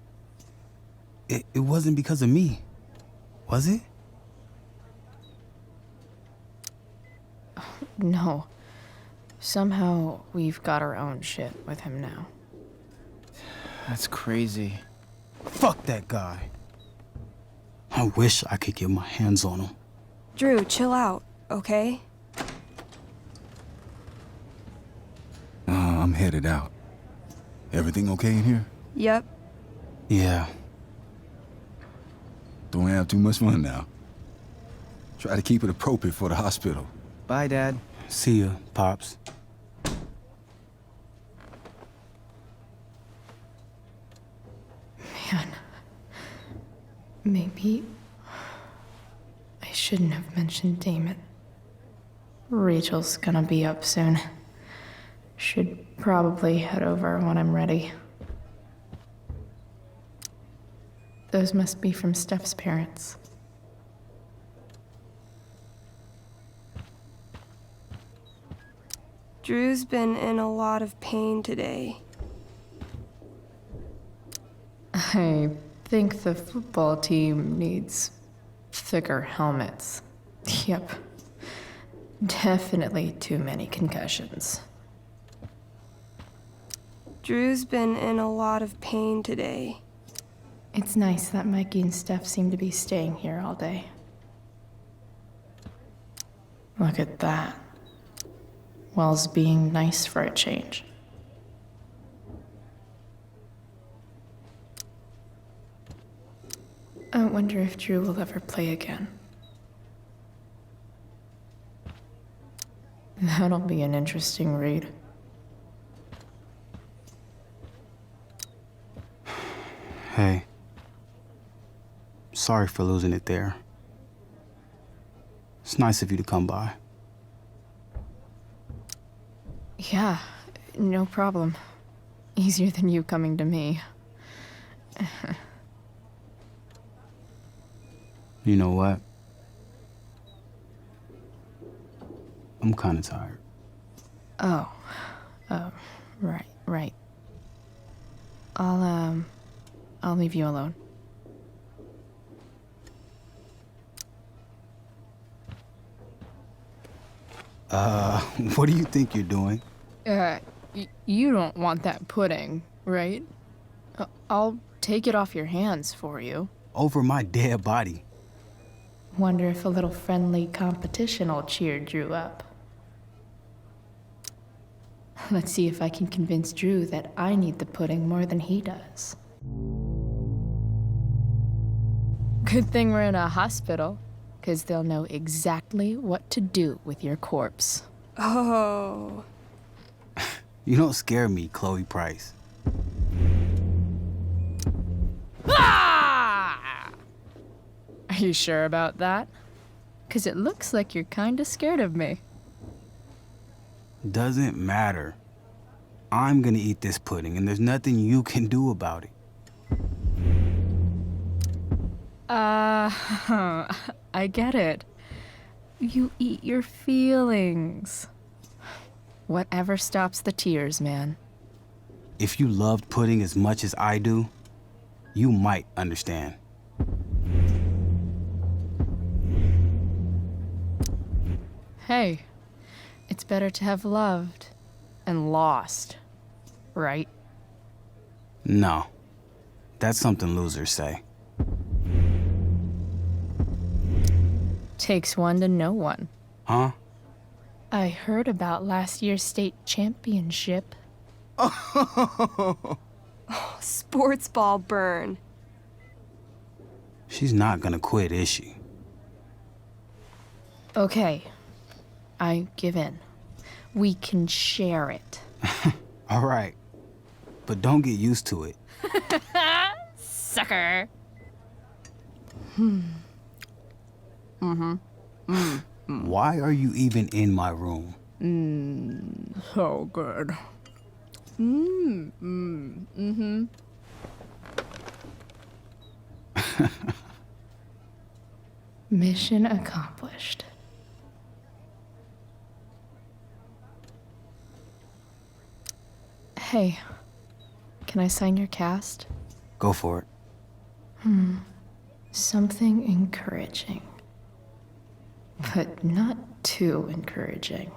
It wasn't because of me, was it? No. Somehow we've got our own shit with him now. That's crazy. Fuck that guy. I wish I could get my hands on him. Drew, chill out, okay? I'm headed out. Everything okay in here? Yep. Yeah. Don't have too much fun now. Try to keep it appropriate for the hospital. Bye, Dad. See ya, Pops. Man. Maybe I shouldn't have mentioned Damon. Rachel's gonna be up soon. Should probably head over when I'm ready. Those must be from Steph's parents. Drew's been in a lot of pain today. I think the football team needs thicker helmets. Yep. Definitely too many concussions. Drew's been in a lot of pain today. It's nice that Mikey and Steph seem to be staying here all day. Look at that. Wells being nice for a change. I wonder if Drew will ever play again. That'll be an interesting read. Hey. Sorry for losing it there. It's nice of you to come by. Yeah, no problem. Easier than you coming to me. You know what? I'm kinda tired. Oh, right. I'll leave you alone. What do you think you're doing? You don't want that pudding, right? I'll take it off your hands for you. Over my dead body. Wonder if a little friendly competition will cheer Drew up. Let's see if I can convince Drew that I need the pudding more than he does. Good thing we're in a hospital, 'cause they'll know exactly what to do with your corpse. Oh. You don't scare me, Chloe Price. Ah! Are you sure about that? 'Cause it looks like you're kinda scared of me. Doesn't matter. I'm gonna eat this pudding, and there's nothing you can do about it. I get it. You eat your feelings. Whatever stops the tears, man. If you loved pudding as much as I do, you might understand. Hey, it's better to have loved and lost, right? No. That's something losers say. Takes one to know one. Huh? I heard about last year's state championship. Sports ball burn. She's not gonna quit, is she? Okay, I give in. We can share it. All right. But don't get used to it. Sucker. Why are you even in my room? So good. Mission accomplished. Hey, can I sign your cast? Go for it. Something encouraging. But not too encouraging.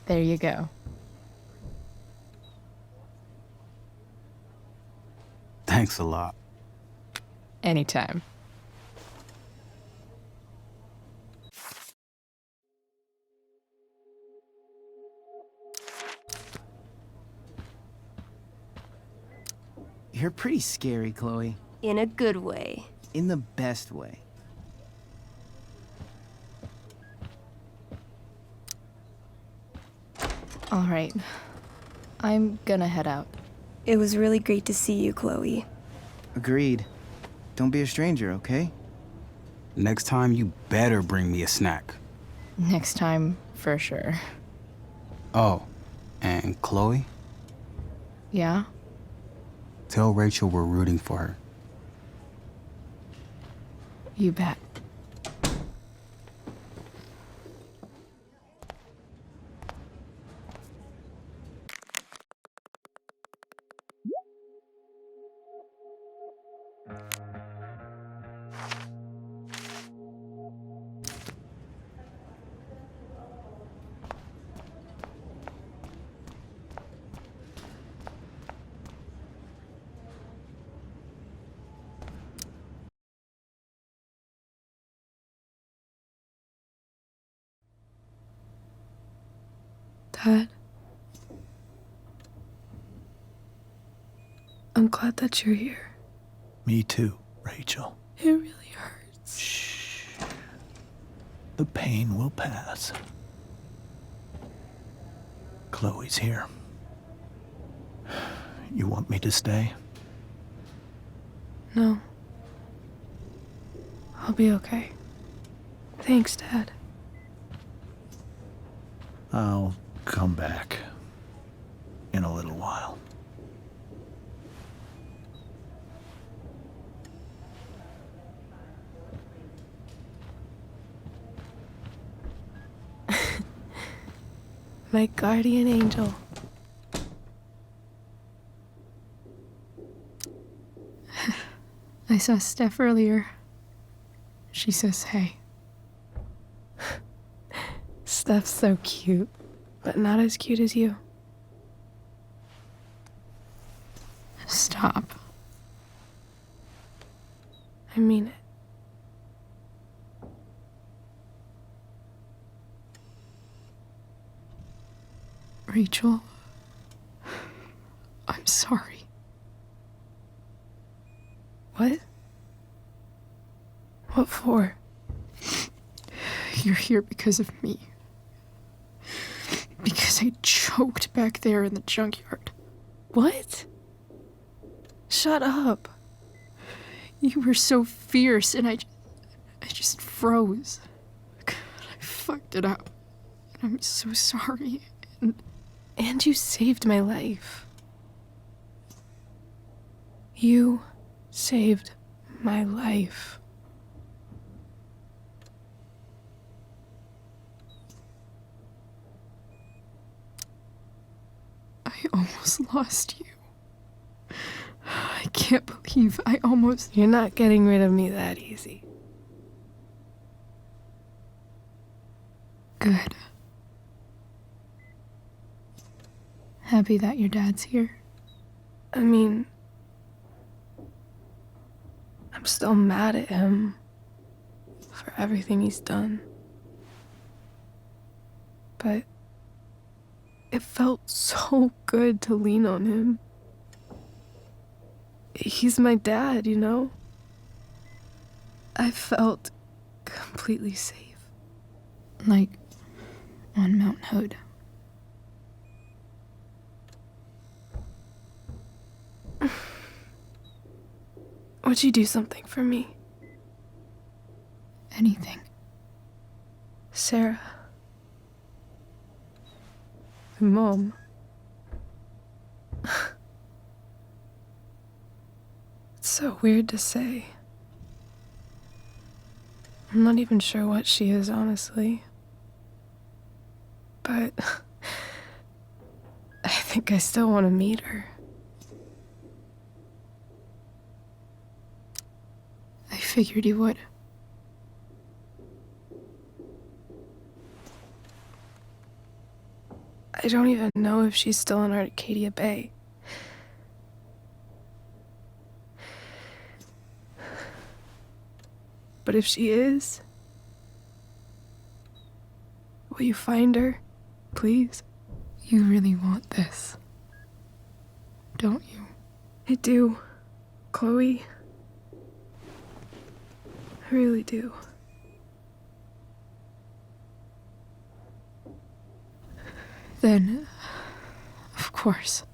There you go. Thanks a lot. Anytime. You're pretty scary, Chloe. In a good way. In the best way. All right. I'm gonna head out. It was really great to see you, Chloe. Agreed. Don't be a stranger, okay? Next time, you better bring me a snack. Next time, for sure. Oh, and Chloe? Yeah? Tell Rachel we're rooting for her. You bet. Dad, I'm glad that you're here. Me too, Rachel. It really hurts. Shh. The pain will pass. Chloe's here. You want me to stay? No. I'll be okay. Thanks, Dad. I'll come back in a little while. My guardian angel. I saw Steph earlier. She says hey. Steph's so cute, but not as cute as you. Stop. I mean it. Rachel, I'm sorry. What? What for? You're here because of me. Because I choked back there in the junkyard. What? Shut up. You were so fierce and I just froze. God, I fucked it up. And I'm so sorry. And you saved my life. You saved my life. I almost lost you. I can't believe I almost... You're not getting rid of me that easy. Good. Happy that your dad's here? I mean, I'm still mad at him for everything he's done. But it felt so good to lean on him. He's my dad, you know? I felt completely safe. Like on Mount Hood. Would you do something for me? Anything. Sarah. My mom. It's so weird to say. I'm not even sure what she is, honestly. But I think I still want to meet her. I figured you would. I don't even know if she's still in Arcadia Bay. But if she is, will you find her, please? You really want this, don't you? I do, Chloe. I really do. Then, of course,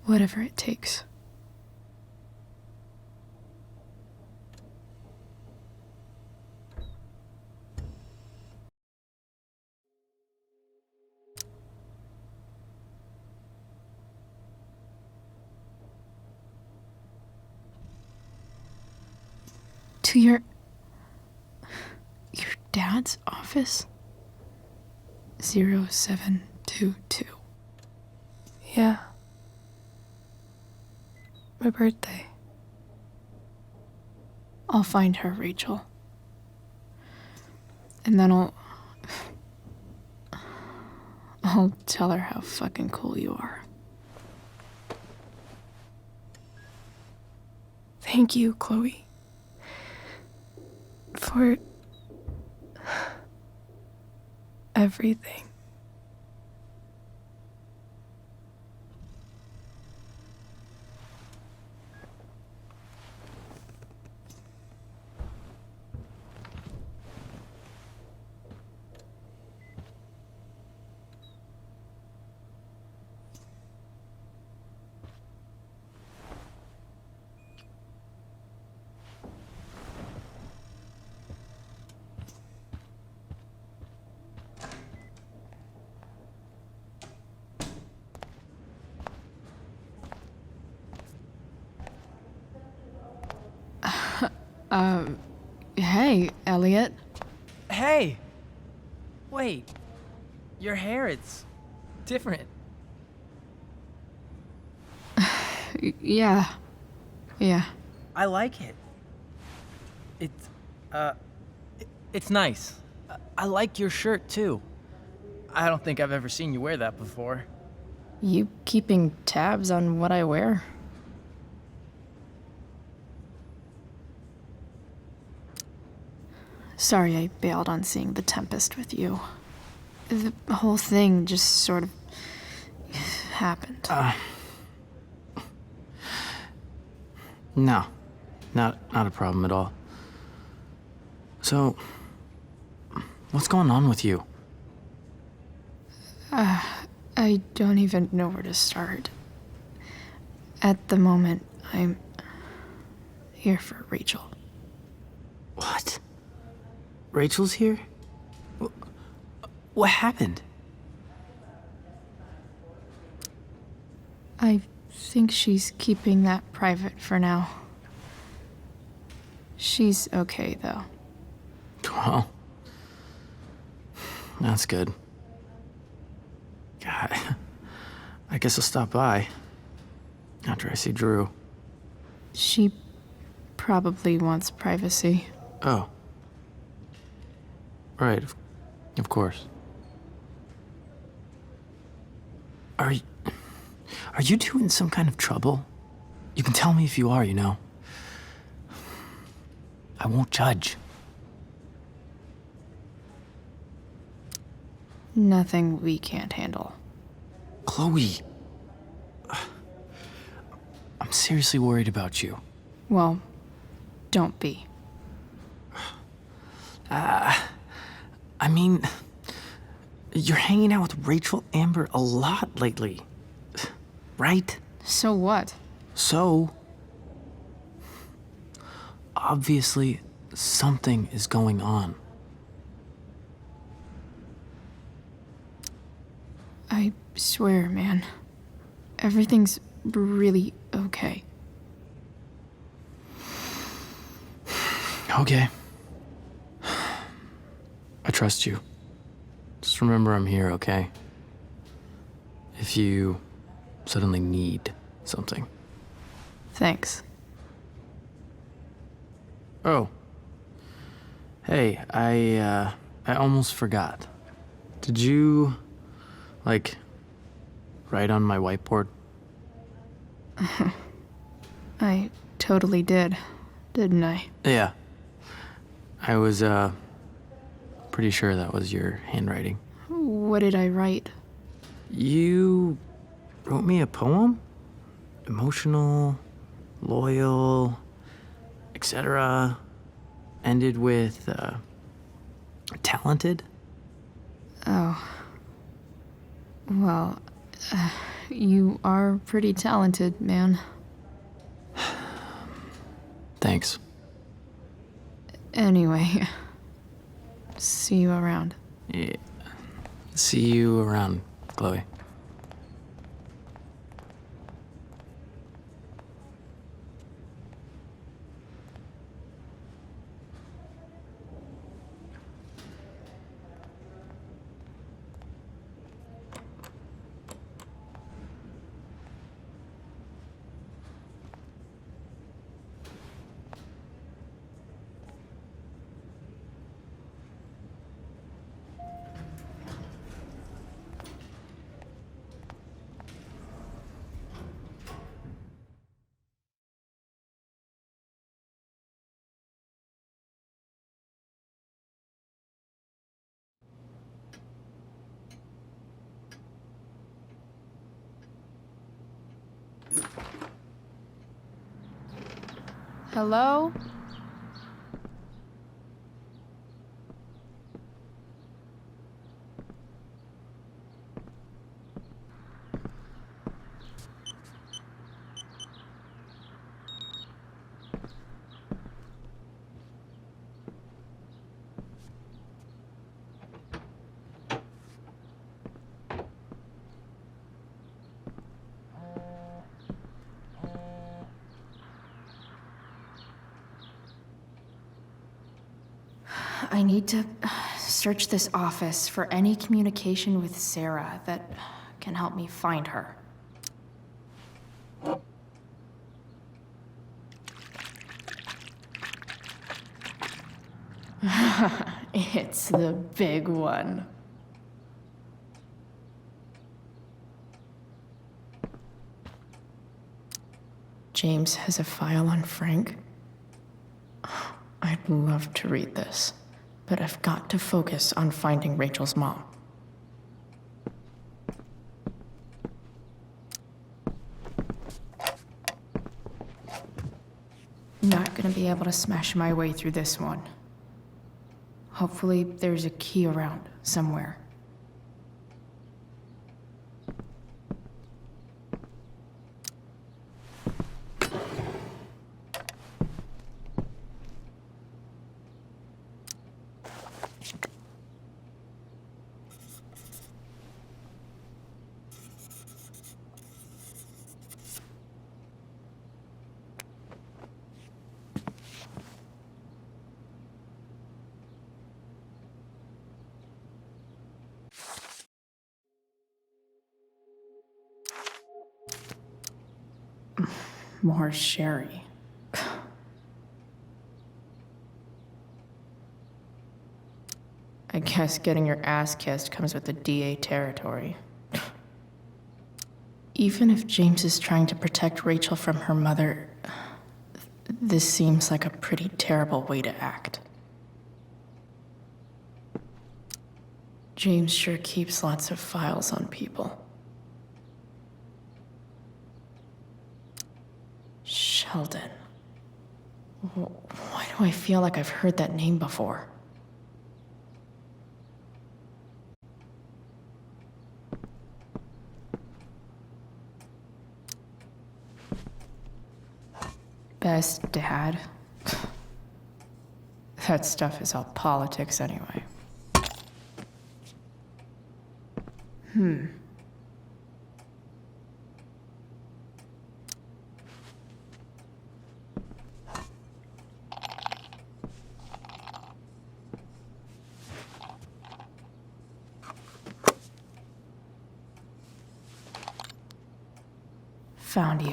whatever it takes. To your dad's office? 0722. Yeah. My birthday. I'll find her, Rachel. And then I'll tell her how fucking cool you are. Thank you, Chloe. For everything. Hey, Elliot. Hey! Wait. Your hair, it's different. Yeah. I like it. It's nice. I like your shirt, too. I don't think I've ever seen you wear that before. You keeping tabs on what I wear? Sorry I bailed on seeing The Tempest with you. The whole thing just sort of happened. No. Not a problem at all. So, what's going on with you? I don't even know where to start. At the moment, I'm here for Rachel. What? Rachel's here? What happened? I think she's keeping that private for now. She's okay, though. Well, that's good. God, I guess I'll stop by after I see Drew. She probably wants privacy. Oh. Right, of course. Are you two in some kind of trouble? You can tell me if you are, you know. I won't judge. Nothing we can't handle. Chloe. I'm seriously worried about you. Well, don't be. I mean, you're hanging out with Rachel Amber a lot lately, right? So what? So, obviously, something is going on. I swear, man. Everything's really okay. Okay. I trust you. Just remember I'm here, okay? If you suddenly need something. Thanks. Oh. Hey, I almost forgot. Did you, write on my whiteboard? I totally did, didn't I? Yeah. I was, pretty sure that was your handwriting. What did I write? You wrote me a poem? Emotional, loyal, etc. Ended with, talented? Oh. Well, you are pretty talented, man. Thanks. Anyway, see you around. Yeah. See you around, Chloe. Hello? I need to search this office for any communication with Sarah that can help me find her. It's the big one. James has a file on Frank. I'd love to read this, but I've got to focus on finding Rachel's mom. Not gonna be able to smash my way through this one. Hopefully, there's a key around somewhere. More Sherry. I guess getting your ass kissed comes with the DA territory. Even if James is trying to protect Rachel from her mother, this seems like a pretty terrible way to act. James sure keeps lots of files on people. Sheldon. Why do I feel like I've heard that name before? Best dad? That stuff is all politics anyway. Found you.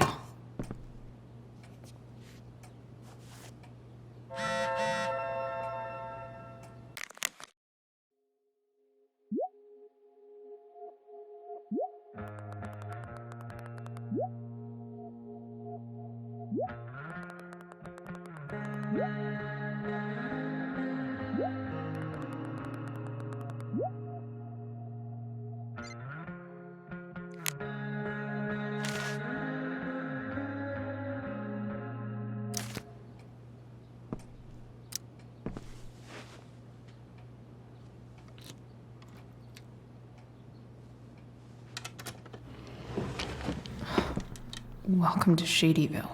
Welcome to Shadyville.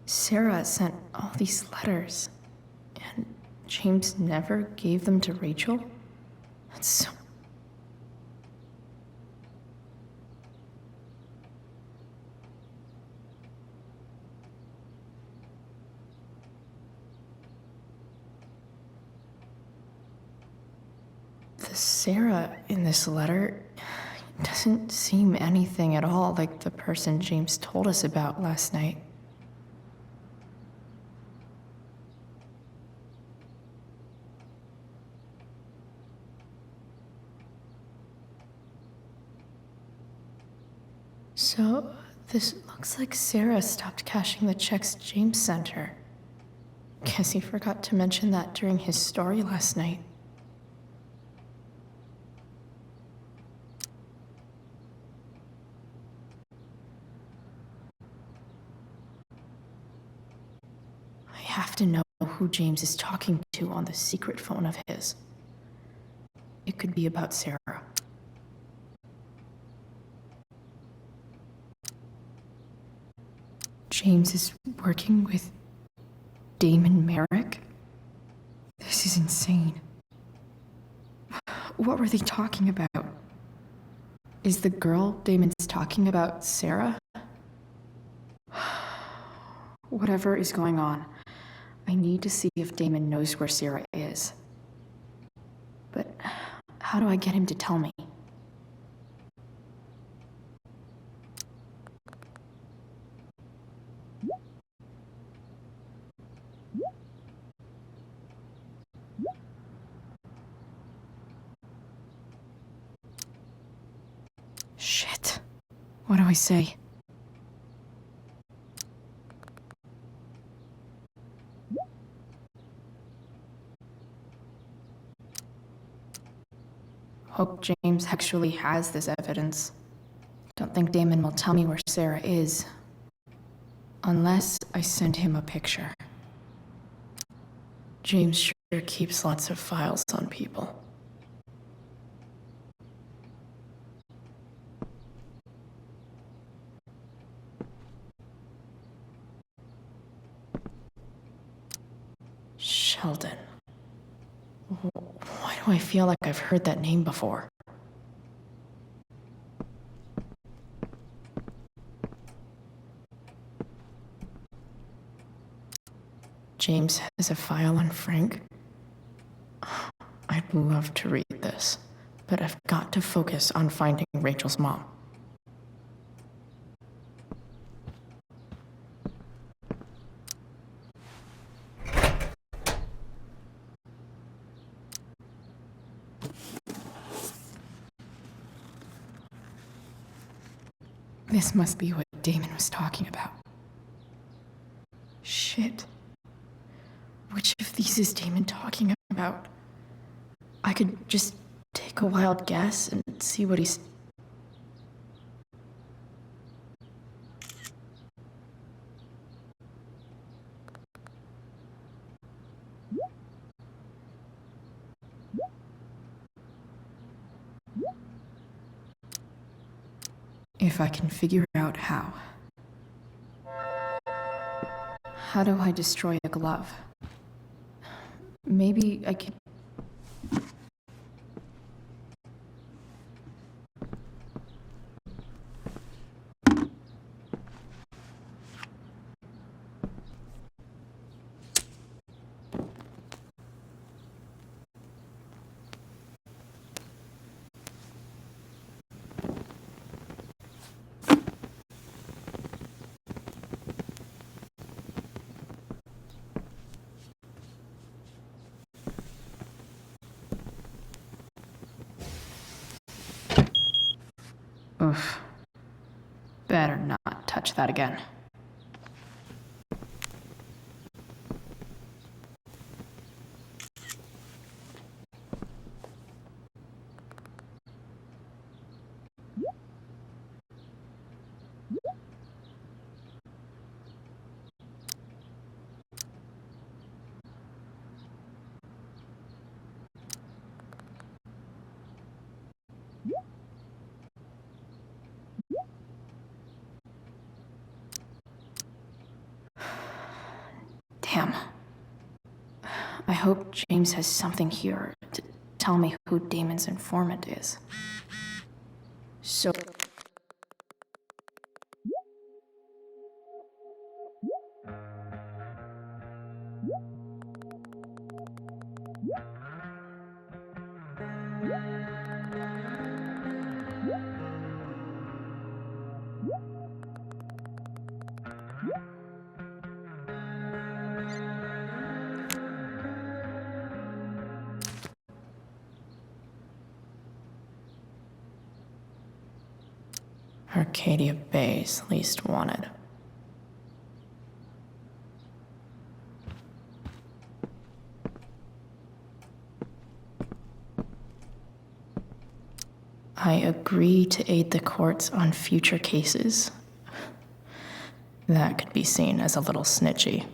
Sarah sent all these letters, and James never gave them to Rachel? That's so... The Sarah in this letter doesn't seem anything at all like the person James told us about last night. So, this looks like Sarah stopped cashing the checks James sent her. Guess he forgot to mention that during his story last night. I have to know who James is talking to on the secret phone of his. It could be about Sarah. James is working with Damon Merrick? This is insane. What were they talking about? Is the girl Damon's talking about Sarah? Whatever is going on, I need to see if Damon knows where Sarah is. But how do I get him to tell me? Shit. What do I say? Hope James actually has this evidence. Don't think Damon will tell me where Sarah is. Unless I send him a picture. James sure keeps lots of files on people. Sheldon. Why do I feel like I've heard that name before? James has a file on Frank. I'd love to read this, but I've got to focus on finding Rachel's mom. This must be what Damon was talking about. Shit. Which of these is Damon talking about? I could just take a wild guess and see what he's... If I can figure out how. How do I destroy a glove? Maybe I could... Oof. Better not touch that again. Damn. I hope James has something here to tell me who Damon's informant is. So... Arcadia Bay's least wanted. I agree to aid the courts on future cases. That could be seen as a little snitchy.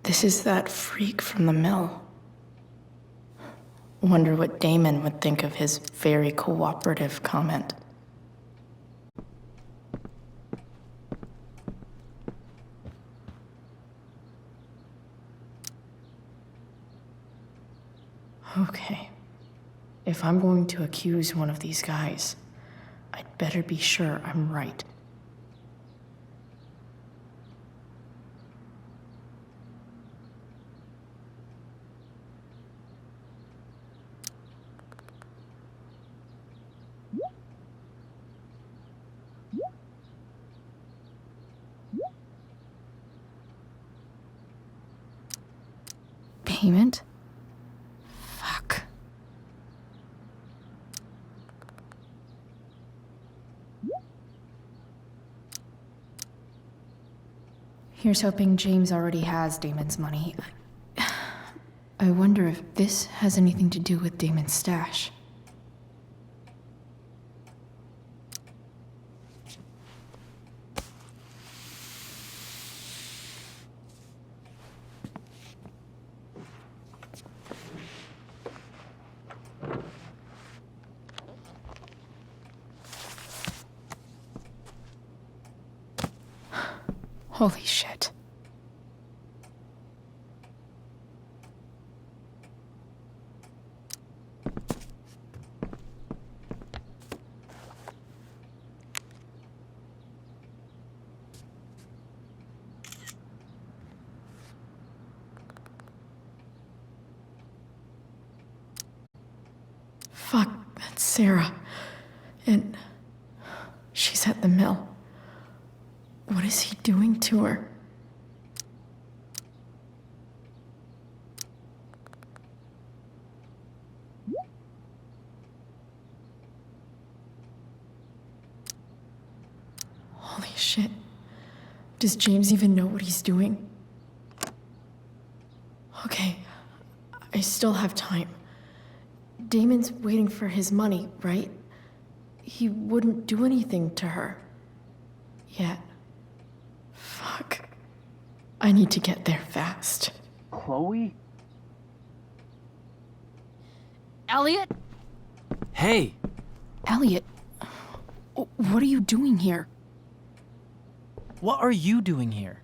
This is that freak from the mill. Wonder what Damon would think of his very cooperative comment. Okay. If I'm going to accuse one of these guys, I'd better be sure I'm right. Payment? Fuck. Here's hoping James already has Damon's money. I wonder if this has anything to do with Damon's stash. Holy shit. That's Sarah. And she's at the mill. What is he doing to her? Holy shit. Does James even know what he's doing? Okay, I still have time. Damon's waiting for his money, right? He wouldn't do anything to her. Yet. Fuck. I need to get there fast. Chloe? Elliot? Hey! Elliot, what are you doing here? What are you doing here?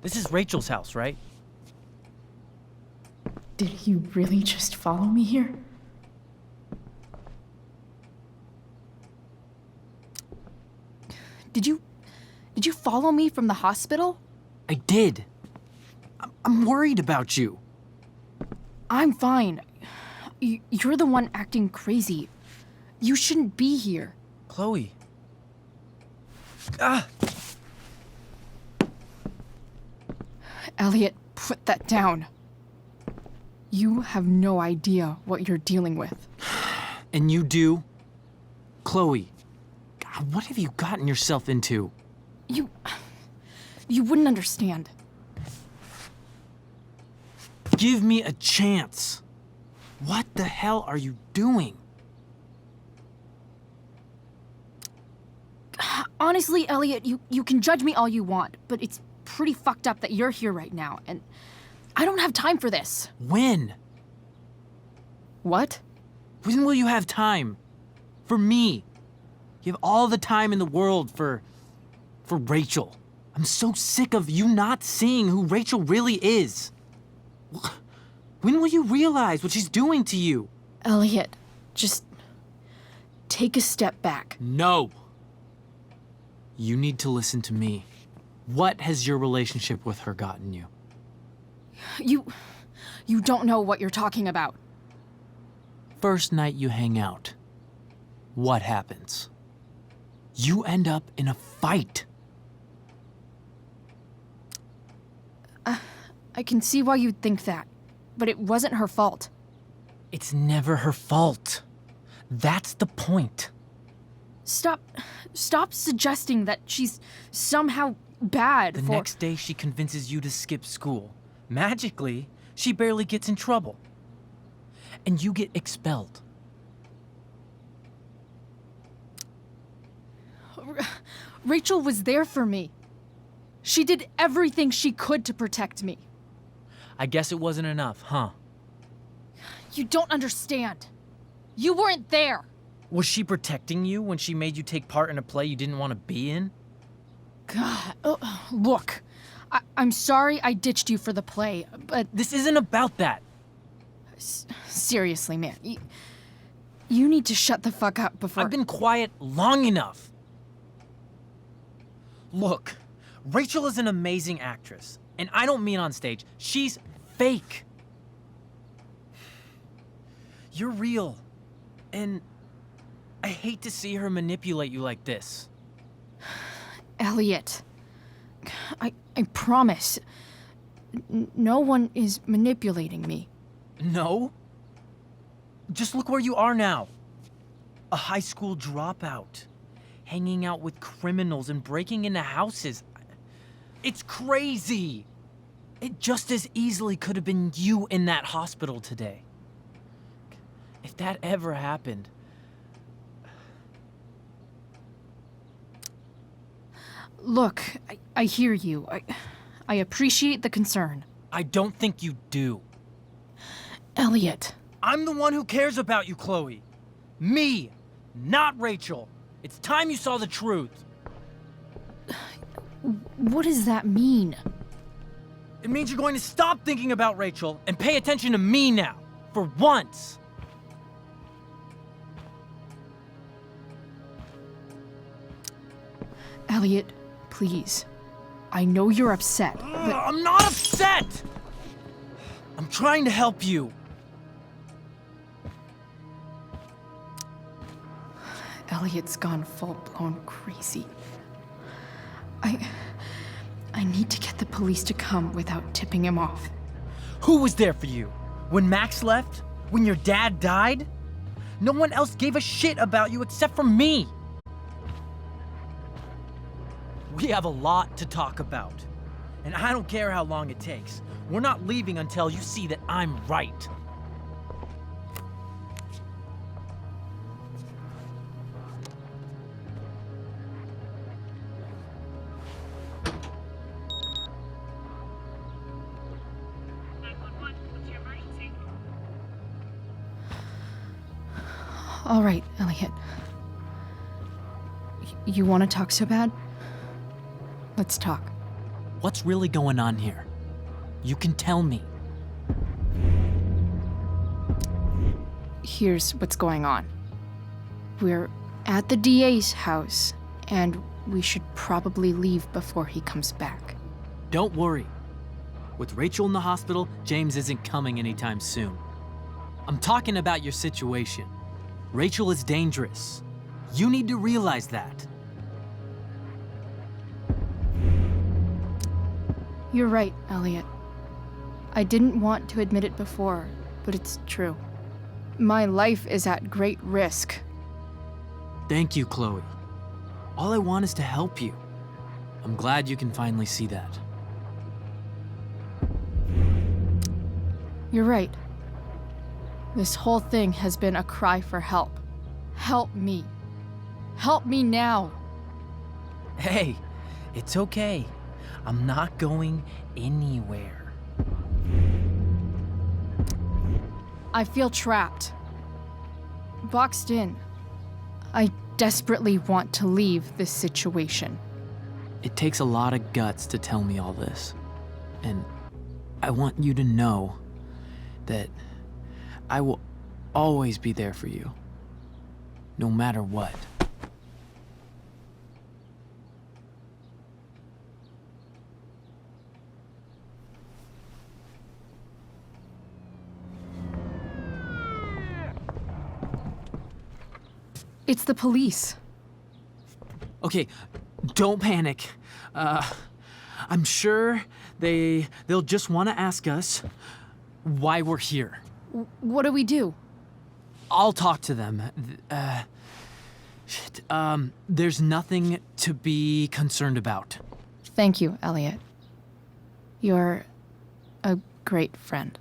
This is Rachel's house, right? Did he really just follow me here? Did you follow me from the hospital? I did. I'm worried about you. I'm fine. You're the one acting crazy. You shouldn't be here. Chloe. Ah! Elliot, put that down. You have no idea what you're dealing with. And you do? Chloe, God, what have you gotten yourself into? You wouldn't understand. Give me a chance. What the hell are you doing? Honestly, Elliot, you can judge me all you want, but it's pretty fucked up that you're here right now, and I don't have time for this. When? What? When will you have time? For me. You have all the time in the world for Rachel. I'm so sick of you not seeing who Rachel really is. When will you realize what she's doing to you? Elliot, just take a step back. No. You need to listen to me. What has your relationship with her gotten you? You don't know what you're talking about. First night you hang out, what happens? You end up in a fight. I can see why you'd think that, but it wasn't her fault. It's never her fault. That's the point. Stop suggesting that she's somehow bad The next day she convinces you to skip school. Magically, she barely gets in trouble. And you get expelled. Rachel was there for me. She did everything she could to protect me. I guess it wasn't enough, huh? You don't understand. You weren't there. Was she protecting you when she made you take part in a play you didn't want to be in? God, look. I'm sorry I ditched you for the play, but... This isn't about that. Seriously, man. You need to shut the fuck up before... I've been quiet long enough. Look, Rachel is an amazing actress. And I don't mean on stage. She's fake. You're real. And I hate to see her manipulate you like this. Elliot, I promise, no one is manipulating me. No? Just look where you are now. A high school dropout. Hanging out with criminals and breaking into houses. It's crazy. It just as easily could have been you in that hospital today. If that ever happened... Look, I hear you. I appreciate the concern. I don't think you do. Elliot. I'm the one who cares about you, Chloe. Me, not Rachel. It's time you saw the truth. What does that mean? It means you're going to stop thinking about Rachel and pay attention to me now. For once. Elliot, please. I know you're upset, but... I'm not upset! I'm trying to help you. Elliot's gone full-blown crazy. I need to get the police to come without tipping him off. Who was there for you? When Max left? When your dad died? No one else gave a shit about you except for me. We have a lot to talk about. And I don't care how long it takes. We're not leaving until you see that I'm right. All right, Elliot. You want to talk so bad? Let's talk. What's really going on here? You can tell me. Here's what's going on. We're at the DA's house, and we should probably leave before he comes back. Don't worry. With Rachel in the hospital, James isn't coming anytime soon. I'm talking about your situation. Rachel is dangerous. You need to realize that. You're right, Elliot. I didn't want to admit it before, but it's true. My life is at great risk. Thank you, Chloe. All I want is to help you. I'm glad you can finally see that. You're right. This whole thing has been a cry for help. Help me. Help me now. Hey, it's okay. I'm not going anywhere. I feel trapped. Boxed in. I desperately want to leave this situation. It takes a lot of guts to tell me all this. And I want you to know that I will always be there for you, no matter what. It's the police. Okay, don't panic. I'm sure they'll just want to ask us why we're here. What do we do? I'll talk to them. There's nothing to be concerned about. Thank you, Elliot. You're a great friend.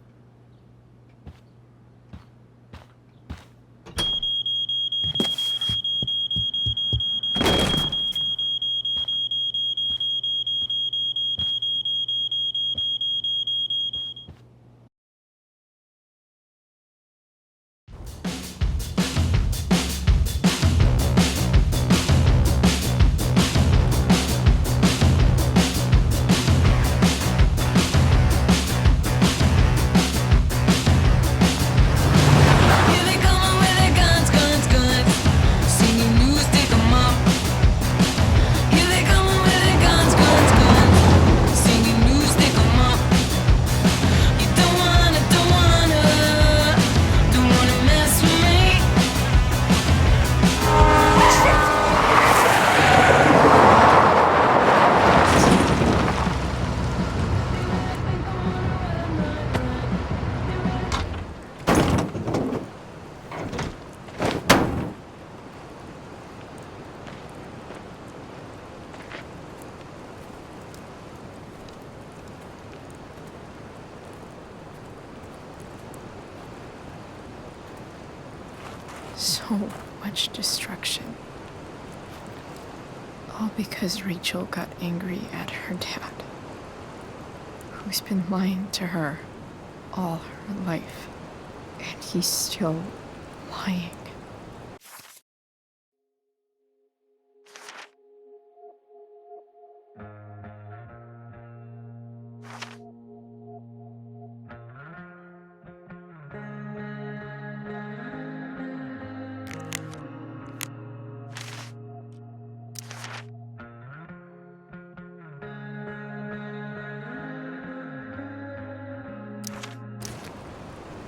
So much destruction. All because Rachel got angry at her dad, who's been lying to her all her life. And he's still lying.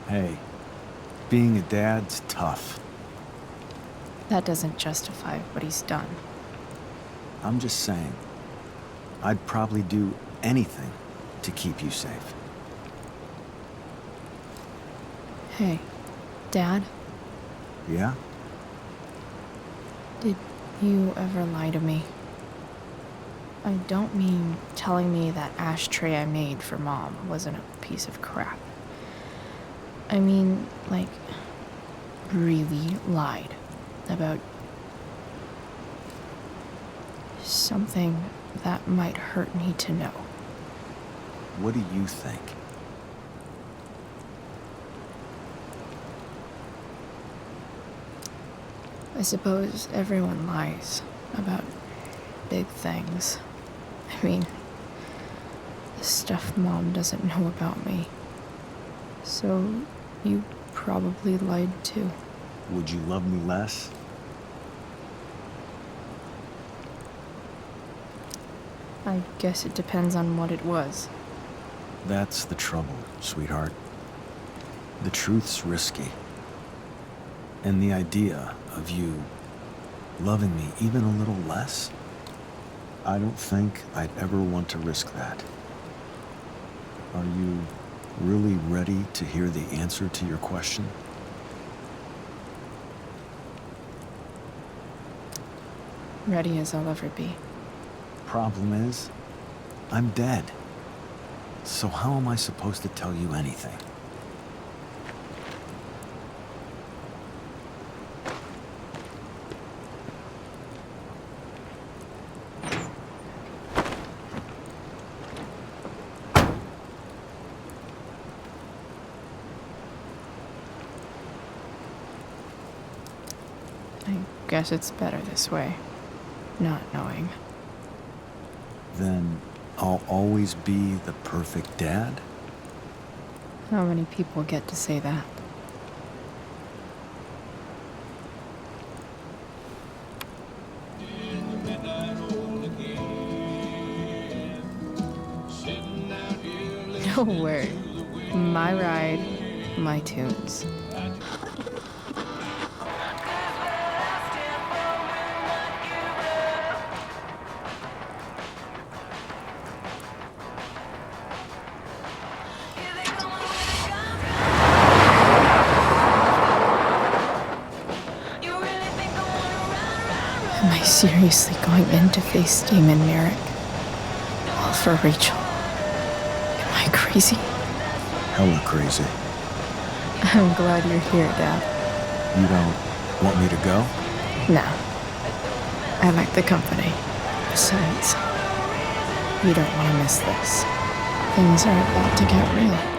Hey, being a dad's tough. That doesn't justify what he's done. I'm just saying, I'd probably do anything to keep you safe. Hey, Dad, Yeah? did you ever lie to me? I don't mean telling me that ashtray I made for Mom wasn't a piece of crap. I mean, like, really lied about something that might hurt me to know. What do you think? I suppose everyone lies about big things. I mean, the stuff Mom doesn't know about me. So, you probably lied too. Would you love me less? I guess it depends on what it was. That's the trouble, sweetheart. The truth's risky. And the idea of you loving me even a little less, I don't think I'd ever want to risk that. Are you really ready to hear the answer to your question? Ready as I'll ever be. Problem is, I'm dead. So how am I supposed to tell you anything? I guess it's better this way, not knowing. Then I'll always be the perfect dad? How many people get to say that? No word. My ride, my tunes. Am I seriously going in to face Damon Merrick? All for Rachel? Am I crazy? Hella crazy. I'm glad you're here, Dad. You don't want me to go? No. I like the company. Besides, you don't want to miss this. Things are about to get real.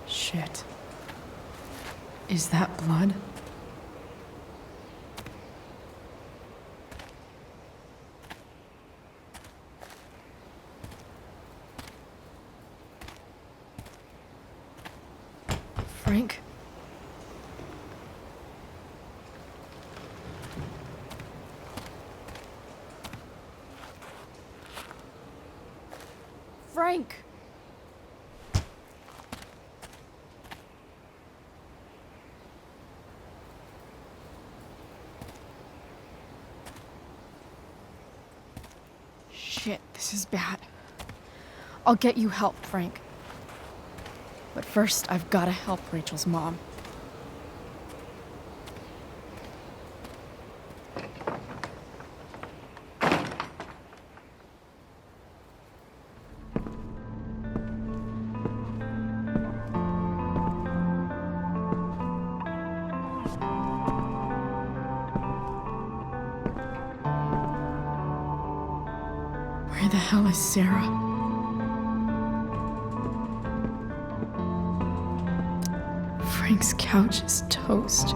Shit. Is that blood? Frank? Frank! Shit, this is bad. I'll get you help, Frank. But first, I've gotta help Rachel's mom. Where the hell is Sarah? Frank's couch is toast.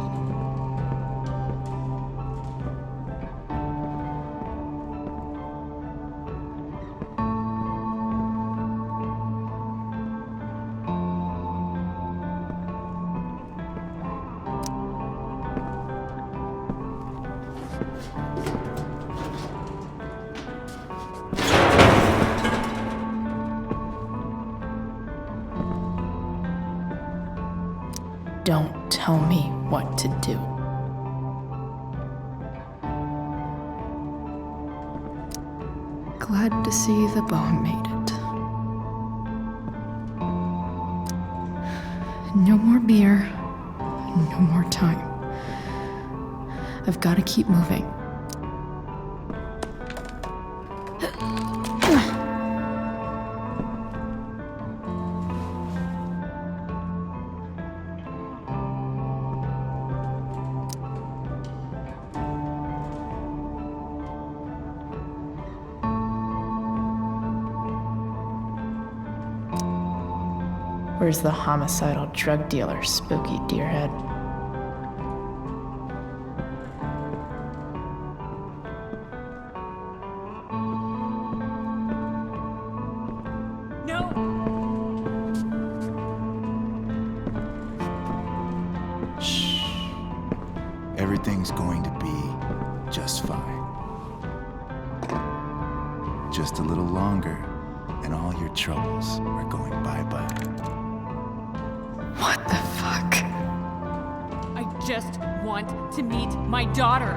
Don't tell me what to do. Glad to see the bone made it. No more beer, no more time. I've got to keep moving. Where's the homicidal drug dealer, Spooky Deerhead? No! Shh. Everything's going to be just fine. Just a little longer, and all your troubles are going bye-bye. What the fuck? I just want to meet my daughter.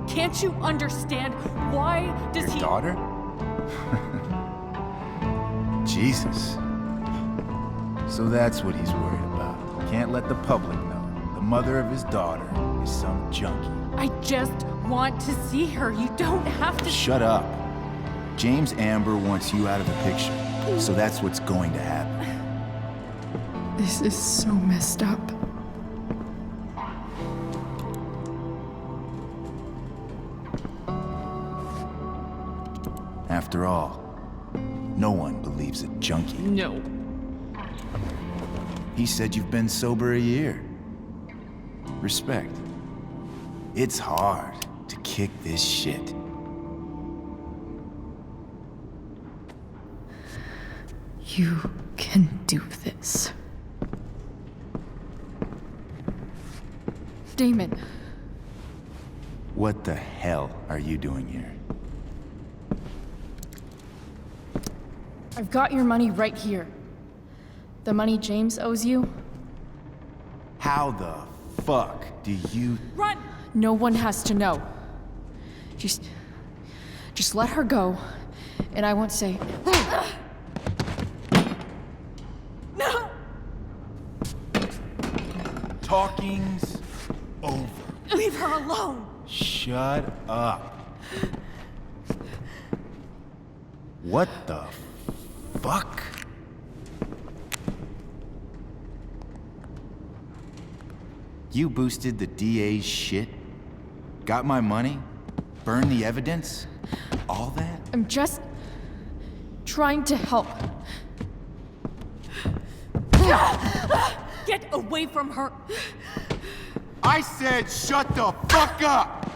Can't you understand? Why does Your he... daughter? Jesus. So that's what he's worried about. Can't let the public know. The mother of his daughter is some junkie. I just want to see her. You don't have to... Shut up. James Amber wants you out of the picture. So that's what's going to happen. This is so messed up. After all, no one believes a junkie. No. He said you've been sober a year. Respect. It's hard to kick this shit. You can do this. Damon. What the hell are you doing here? I've got your money right here. The money James owes you. How the fuck do you... Run! No one has to know. Just let her go, and I won't say... No! Talking's over. Leave her alone! Shut up. What the fuck? You boosted the DA's shit? Got my money? Burned the evidence? All that? I'm just trying to help. Get away from her! I said shut the fuck up!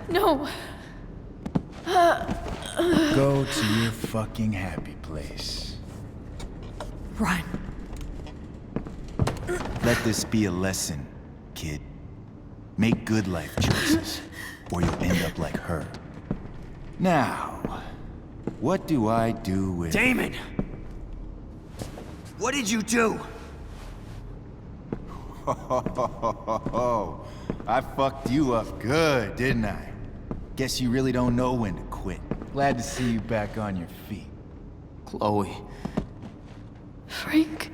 No. Go to your fucking happy place. Run. Let this be a lesson, kid. Make good life choices, or you'll end up like her. Now, what do I do with... Damon! What did you do? I fucked you up good, didn't I? Guess you really don't know when to quit. Glad to see you back on your feet. Chloe. Frank.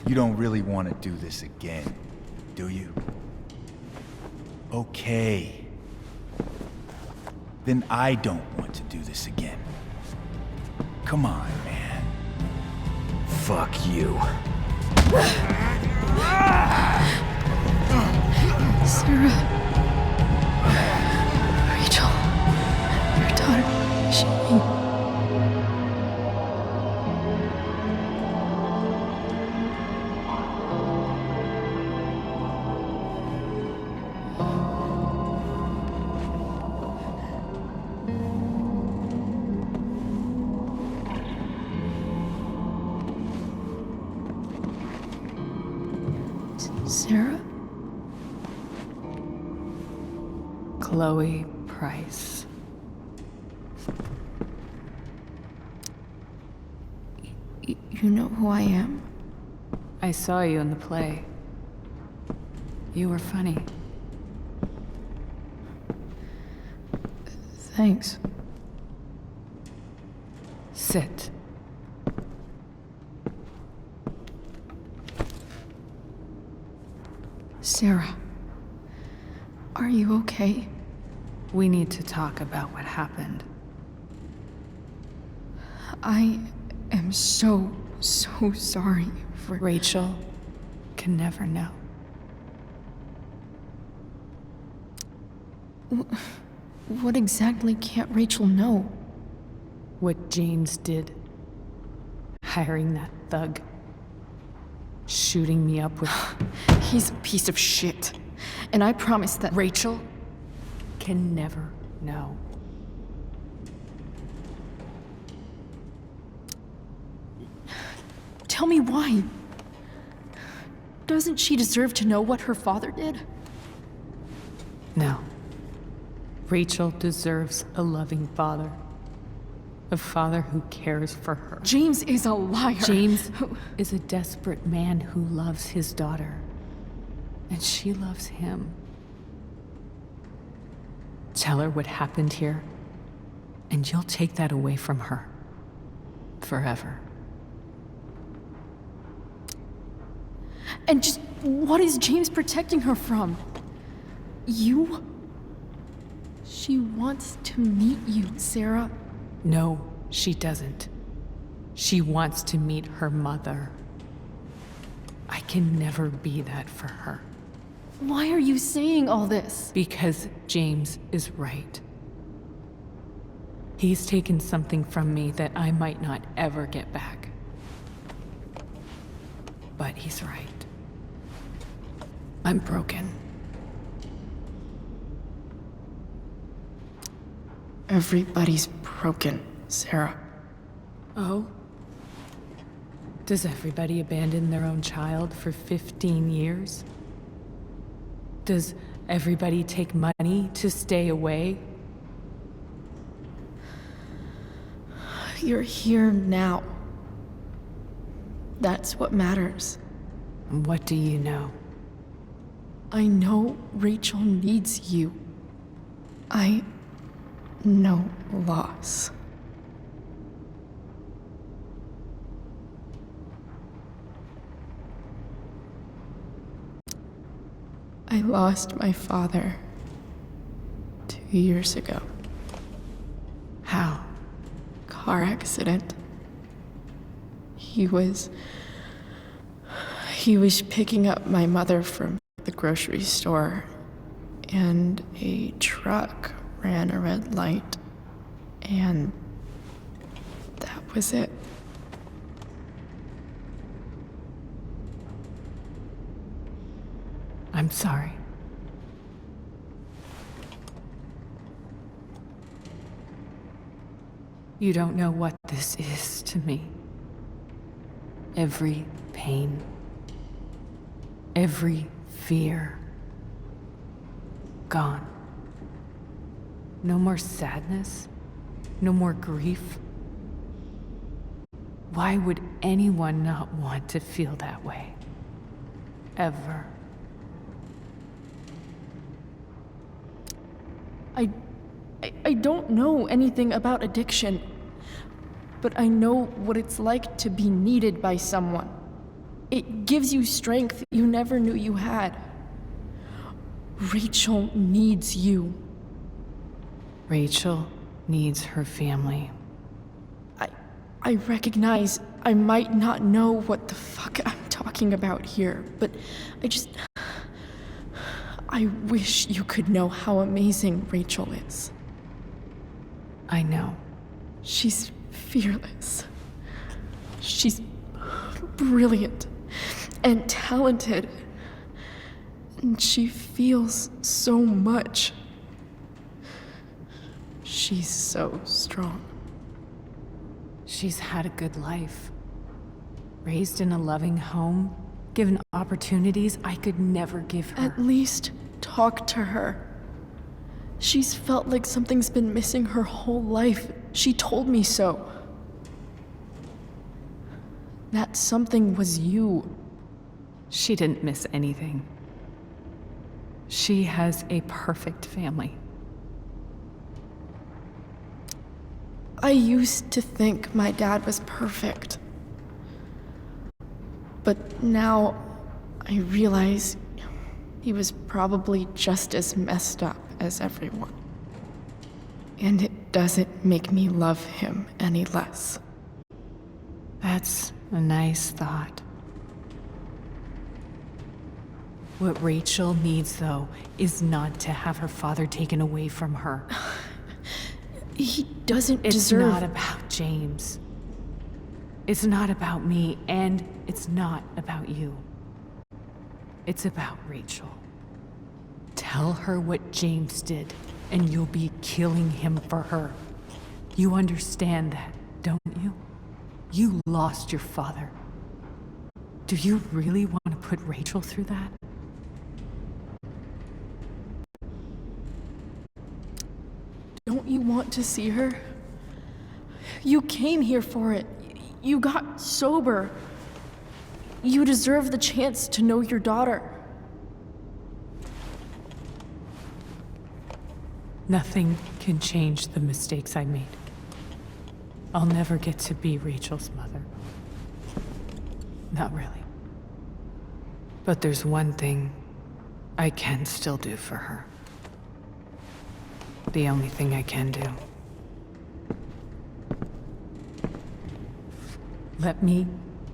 You don't really want to do this again, do you? Okay. Then I don't want to do this again. Come on, man. Fuck you. Sarah. Rachel. Your daughter. She... Sarah? Chloe Price. You know who I am? I saw you in the play. You were funny. Thanks. Sit. Sarah, are you okay? We need to talk about what happened. I am so sorry for... Rachel can never know. What exactly can't Rachel know? What James did. Hiring that thug. Shooting me up with... He's a piece of shit. And I promise that... Rachel can never know. Tell me why. Doesn't she deserve to know what her father did? No. Rachel deserves a loving father. A father who cares for her. James is a liar. James is a desperate man who loves his daughter. And she loves him. Tell her what happened here, and you'll take that away from her. Forever. And just what is James protecting her from? You? She wants to meet you, Sarah. No, she doesn't. She wants to meet her mother. I can never be that for her. Why are you saying all this? Because James is right. He's taken something from me that I might not ever get back. But he's right. I'm broken. Everybody's broken, Sarah. Oh? Does everybody abandon their own child for 15 years? Does everybody take money to stay away? You're here now. That's what matters. What do you know? I know Rachel needs you. I know loss. I lost my father 2 years ago. How? Car accident. He was picking up my mother from the grocery store, and a truck ran a red light, and that was it. I'm sorry. You don't know what this is to me. Every pain, every fear, gone. No more sadness, no more grief. Why would anyone not want to feel that way? Ever. I don't know anything about addiction, but I know what it's like to be needed by someone. It gives you strength you never knew you had. Rachel needs you. Rachel needs her family. I recognize I might not know what the fuck I'm talking about here, but I wish you could know how amazing Rachel is. I know. She's fearless. She's brilliant and talented. And she feels so much. She's so strong. She's had a good life. Raised in a loving home, given opportunities I could never give her. At least talk to her. She's felt like something's been missing her whole life. She told me so. That something was you. She didn't miss anything. She has a perfect family. I used to think my dad was perfect. But now I realize he was probably just as messed up as everyone. And it doesn't make me love him any less. That's a nice thought. What Rachel needs, though, is not to have her father taken away from her. He doesn't It's deserve... not about James. It's not about me, and it's not about you. It's about Rachel. Tell her what James did, and you'll be killing him for her. You understand that, don't you? You lost your father. Do you really want to put Rachel through that? Don't you want to see her? You came here for it. You got sober. You deserve the chance to know your daughter. Nothing can change the mistakes I made. I'll never get to be Rachel's mother. Not really. But there's one thing I can still do for her. The only thing I can do. Let me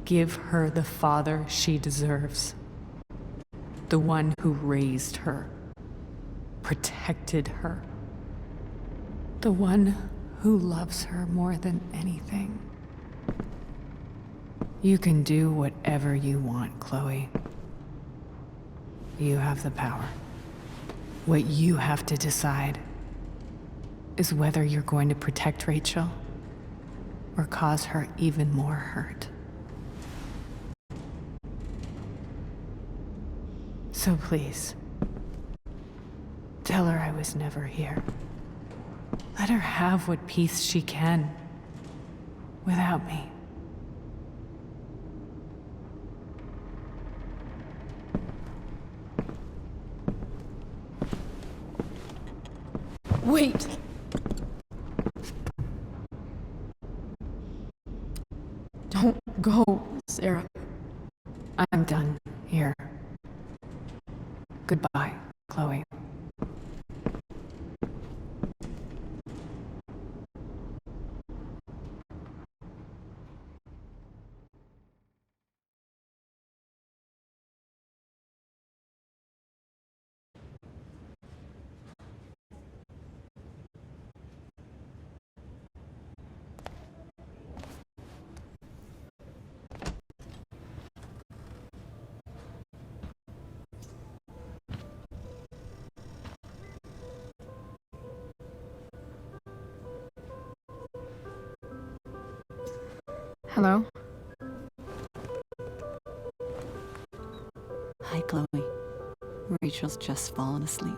give her the father she deserves. The one who raised her, protected her. The one who loves her more than anything. You can do whatever you want, Chloe. You have the power. What you have to decide is whether you're going to protect Rachel or cause her even more hurt. So please, tell her I was never here. Let her have what peace she can without me. Wait! Don't go, Sarah. I'm done here. Goodbye, Chloe. Hello? Hi, Chloe. Rachel's just fallen asleep.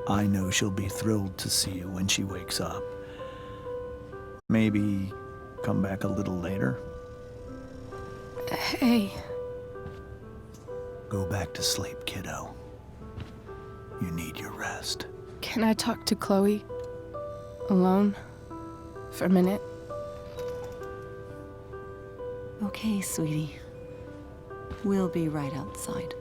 I know she'll be thrilled to see you when she wakes up. Maybe come back a little later? Hey. Go back to sleep, kiddo. You need your rest. Can I talk to Chloe? Alone? For a minute? Okay, sweetie. We'll be right outside.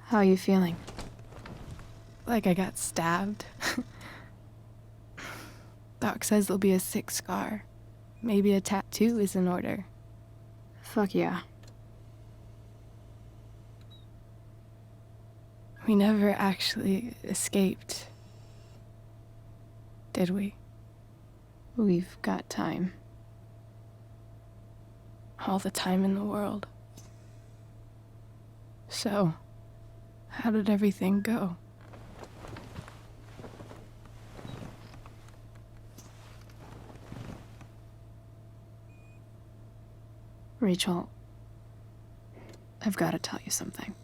How are you feeling? Like I got stabbed? Doc says there'll be a sick scar. Maybe a tattoo is in order. Fuck yeah. We never actually escaped, did we? We've got time. All the time in the world. So, how did everything go? Rachel, I've got to tell you something.